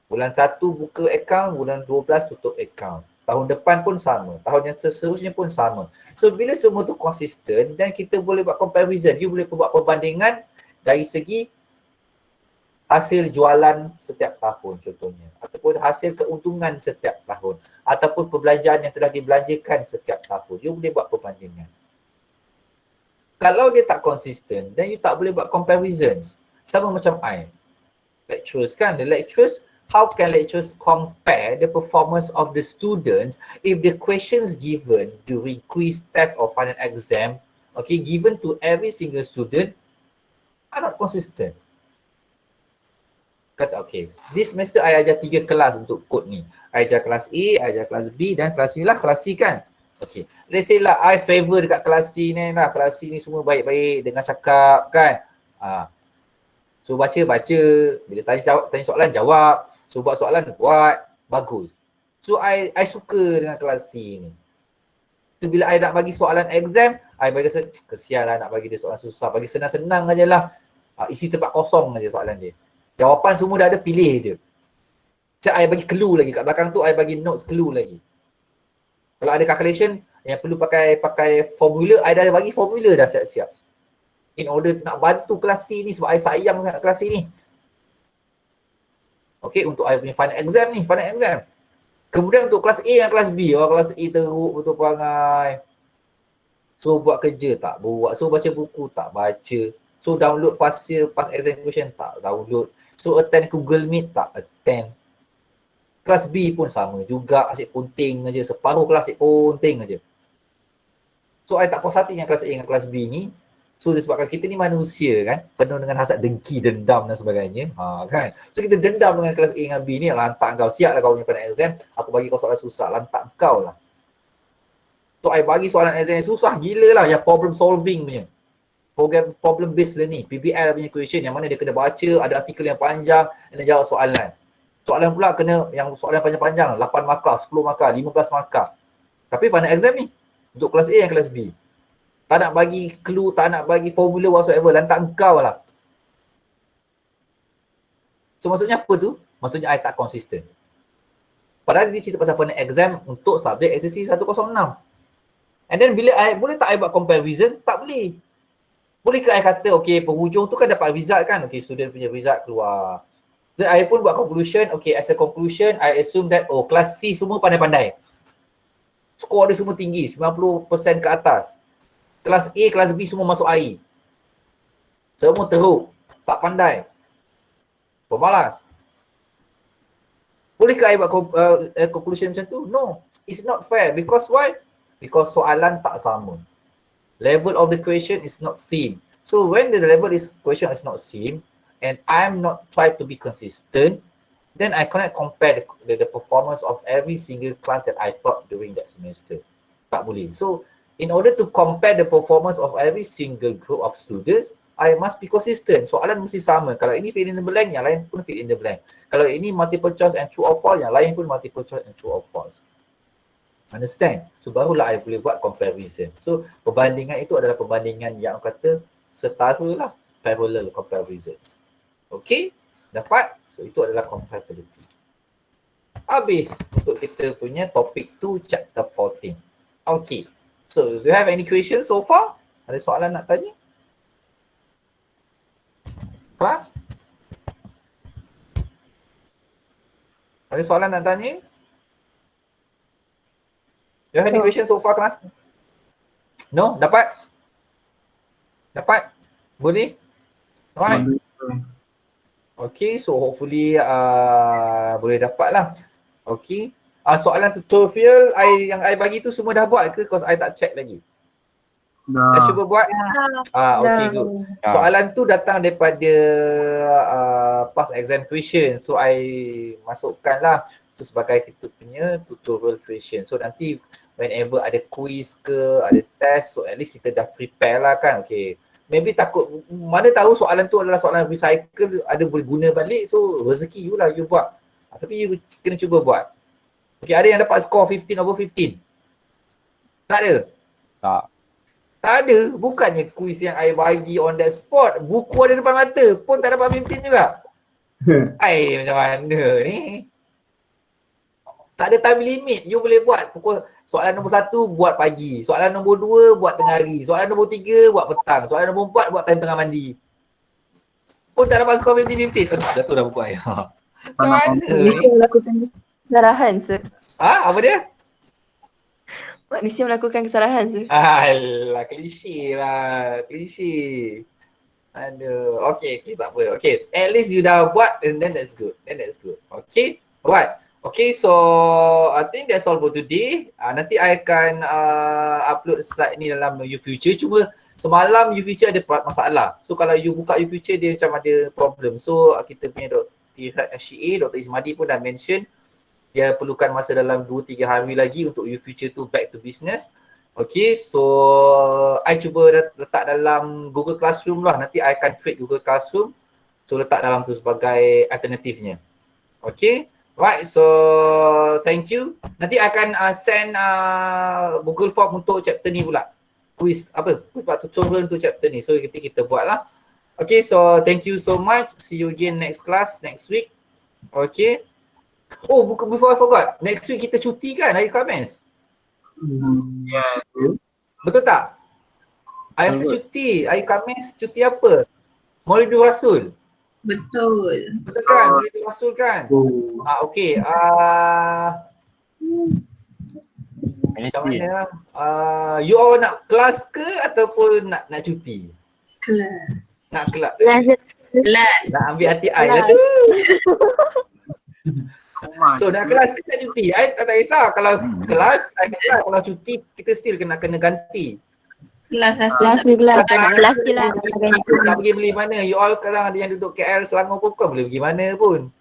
Bulan 1 buka account, bulan 12 tutup account. Tahun depan pun sama, tahun yang seterusnya pun sama. So bila semua tu konsisten dan kita boleh buat comparison, you boleh buat perbandingan dari segi hasil jualan setiap tahun contohnya, ataupun hasil keuntungan setiap tahun, ataupun perbelanjaan yang telah dibelanjakan setiap tahun. You boleh buat perbandingan. Kalau dia tak konsisten, then you tak boleh buat comparisons. Sama macam I. Lecturers kan, the lecturers, how can lecturers compare the performance of the students if the questions given during quiz, test or final exam, okay, given to every single student are not consistent? Kata, okay, this semester I ajar 3 kelas untuk kod ni. I ajar kelas A, I ajar kelas B dan kelas ni lah, kelas C kan. Okay, let's say lah I favor dekat kelas C ni lah. Kelas C ni semua baik-baik, dengar cakap kan. So baca, bila tanya soalan jawab. So buat soalan buat, bagus. So I suka dengan kelas C ni. So bila I nak bagi soalan exam, I bagi rasa kesian lah nak bagi dia soalan susah. Bagi senang-senang aja lah. Isi tempat kosong aja soalan dia. Jawapan semua dah ada, pilih je. So I bagi clue lagi kat belakang tu, I bagi notes clue lagi. Kalau ada calculation yang perlu pakai formula, I dah bagi formula dah siap-siap. In order nak bantu kelas C ni sebab I sayang sangat kelas C ni. Okay, untuk I punya final exam. Kemudian untuk kelas A dan kelas B, kelas A teruk betul perangai. So buat kerja tak buat, so baca buku tak baca. So download past exam question tak download. So attend Google Meet tak attend. Kelas B pun sama juga, asyik ponting aja, separuh kelas asyik ponting aja. So I tak puas hati dengan kelas A dengan kelas B ni. So disebabkan kita ni manusia kan, penuh dengan hasad dengki, dendam dan sebagainya. Kan. So kita dendam dengan kelas A dengan B ni, lantak kau, siap lah kau punya final exam, aku bagi kau soalan susah, lantak kau lah. So I bagi soalan exam yang susah gila lah, yang problem solving punya. Problem based learning, PBL punya question yang mana dia kena baca, ada artikel yang panjang, kena jawab soalan. Soalan pula kena yang soalan panjang-panjang, 8 markah, 10 markah, 15 markah. Tapi final exam ni, untuk kelas A dan kelas B, tak nak bagi clue, tak nak bagi formula whatsoever, lantak engkau lah. So maksudnya apa tu? Maksudnya I tak konsisten. Padahal dia cerita pasal final exam untuk subjek SSC 106. And then bila boleh tak I buat comparison? Tak boleh. Boleh ke I kata, okay, penghujung tu kan dapat result kan? Okay, student punya result keluar. Then I pun buat conclusion, okay, as a conclusion, I assume that, kelas C semua pandai-pandai. Skor dia semua tinggi, 90% ke atas. Kelas A, kelas B semua masuk air. Semua teruk, tak pandai. Pemalas. Boleh ke I buat conclusion macam tu? No, it's not fair. Because why? Because soalan tak sama. Level of the question is not same. So when the level is question is not same, and I'm not trying to be consistent, then I cannot compare the performance of every single class that I taught during that semester. Tak boleh. So in order to compare the performance of every single group of students, I must be consistent. Soalan mesti sama. Kalau ini fill in the blank, yang lain pun fill in the blank. Kalau ini multiple choice and true or false, yang lain pun multiple choice and true or false. Understand? So barulah I boleh buat comparison. So perbandingan itu adalah perbandingan yang kata setara lah, parallel comparisons. Okay? Dapat? So itu adalah compatibility. Habis untuk kita punya topik 2 chapter 14. Okay. So do you have any questions so far? Ada soalan nak tanya? Kelas? Ada soalan nak tanya? Do you have any questions so far, kelas? No? Dapat? Dapat? Boleh? Alright. Okay, so hopefully boleh dapat lah. Okay. Soalan tutorial yang I bagi tu semua dah buat ke? Because I tak check lagi. Dah cuba buat? Okay, good. Soalan tu datang daripada past exam question. So I masukkan lah. So sebagai kita punya tutorial question. So nanti whenever ada quiz ke, ada test, so at least kita dah prepare lah kan. Okay. Maybe takut, mana tahu soalan tu adalah soalan recycle, ada boleh guna balik. So rezeki you lah you buat. Tapi you kena cuba buat. Okay, ada yang dapat skor 15 over 15? Tak ada? Tak ada. Bukannya quiz yang I bagi on that spot, buku ada depan mata pun tak dapat 15 juga. Macam mana ni? Tak ada time limit. You boleh buat pukul soalan nombor 1 buat pagi, soalan nombor 2 buat tengah hari, soalan nombor 3 buat petang, soalan nombor 4 buat time tengah mandi. Pun tak dapat skor 15-15. Jatuh dah buku I. Macam mana ni? Manusia melakukan kesalahan, sir. Apa dia? Manusia melakukan kesalahan, sir. Alah, klise lah. Klise. Aduh. Okay, tak apa. Okay, at least you dah buat and then that's good. Okay, alright. Okay, so I think that's all for today. Nanti I akan upload slide ni dalam YouFuture. Cuma semalam YouFuture ada masalah. So kalau you buka YouFuture dia macam ada problem. So kita punya FCA, Dr. Ismadi pun dah mention dia perlukan masa dalam 2-3 hari lagi untuk YouFuture tu back to business. Okay, so I cuba letak dalam Google Classroom lah. Nanti I akan create Google Classroom. So letak dalam tu sebagai alternatifnya. Okay. Right, so thank you. Nanti akan send Google Form untuk chapter ni pula. Quiz tutorial untuk chapter ni. So kita buat lah. Okay, so thank you so much. See you again next class next week. Okay. Oh, before I forgot. Next week kita cuti kan hari Khamis? Ya. Betul tak? Hari cuti, hari Khamis cuti apa? Maulidul Rasul. Betul. Betul kan? Maulidul Rasul kan? Okey. Macam mana lah? You all nak kelas ke ataupun nak cuti? Kelas. Nak kelas? Kelas. Nak ambil hati I lah tu. So nak kelas ke nak cuti? I tak kisah. Kalau kelas, I kelas. Kalau cuti, kita still kena ganti. Kelas asal. Kelas je lah. Tak pergi beli mana. You all kalau ada yang duduk KL, Selangor pun boleh pergi mana pun.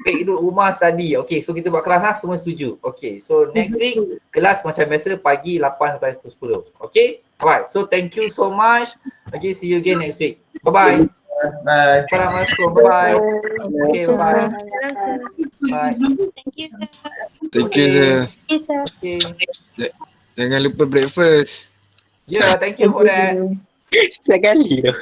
Baik, duduk rumah study. Okay, so kita buat kelas lah, semua setuju. Okay, so next week kelas macam biasa pagi 8 sampai 10. Okay, alright. So thank you so much. Okay, see you again next week. Bye-bye. Bye. Assalamualaikum. Bye-bye. Okay, bye-bye. Bye. Thank you sir. Thank you sir. Yes sir. Okay. Jangan lupa breakfast. Yeah, thank you for that. Sekali tu.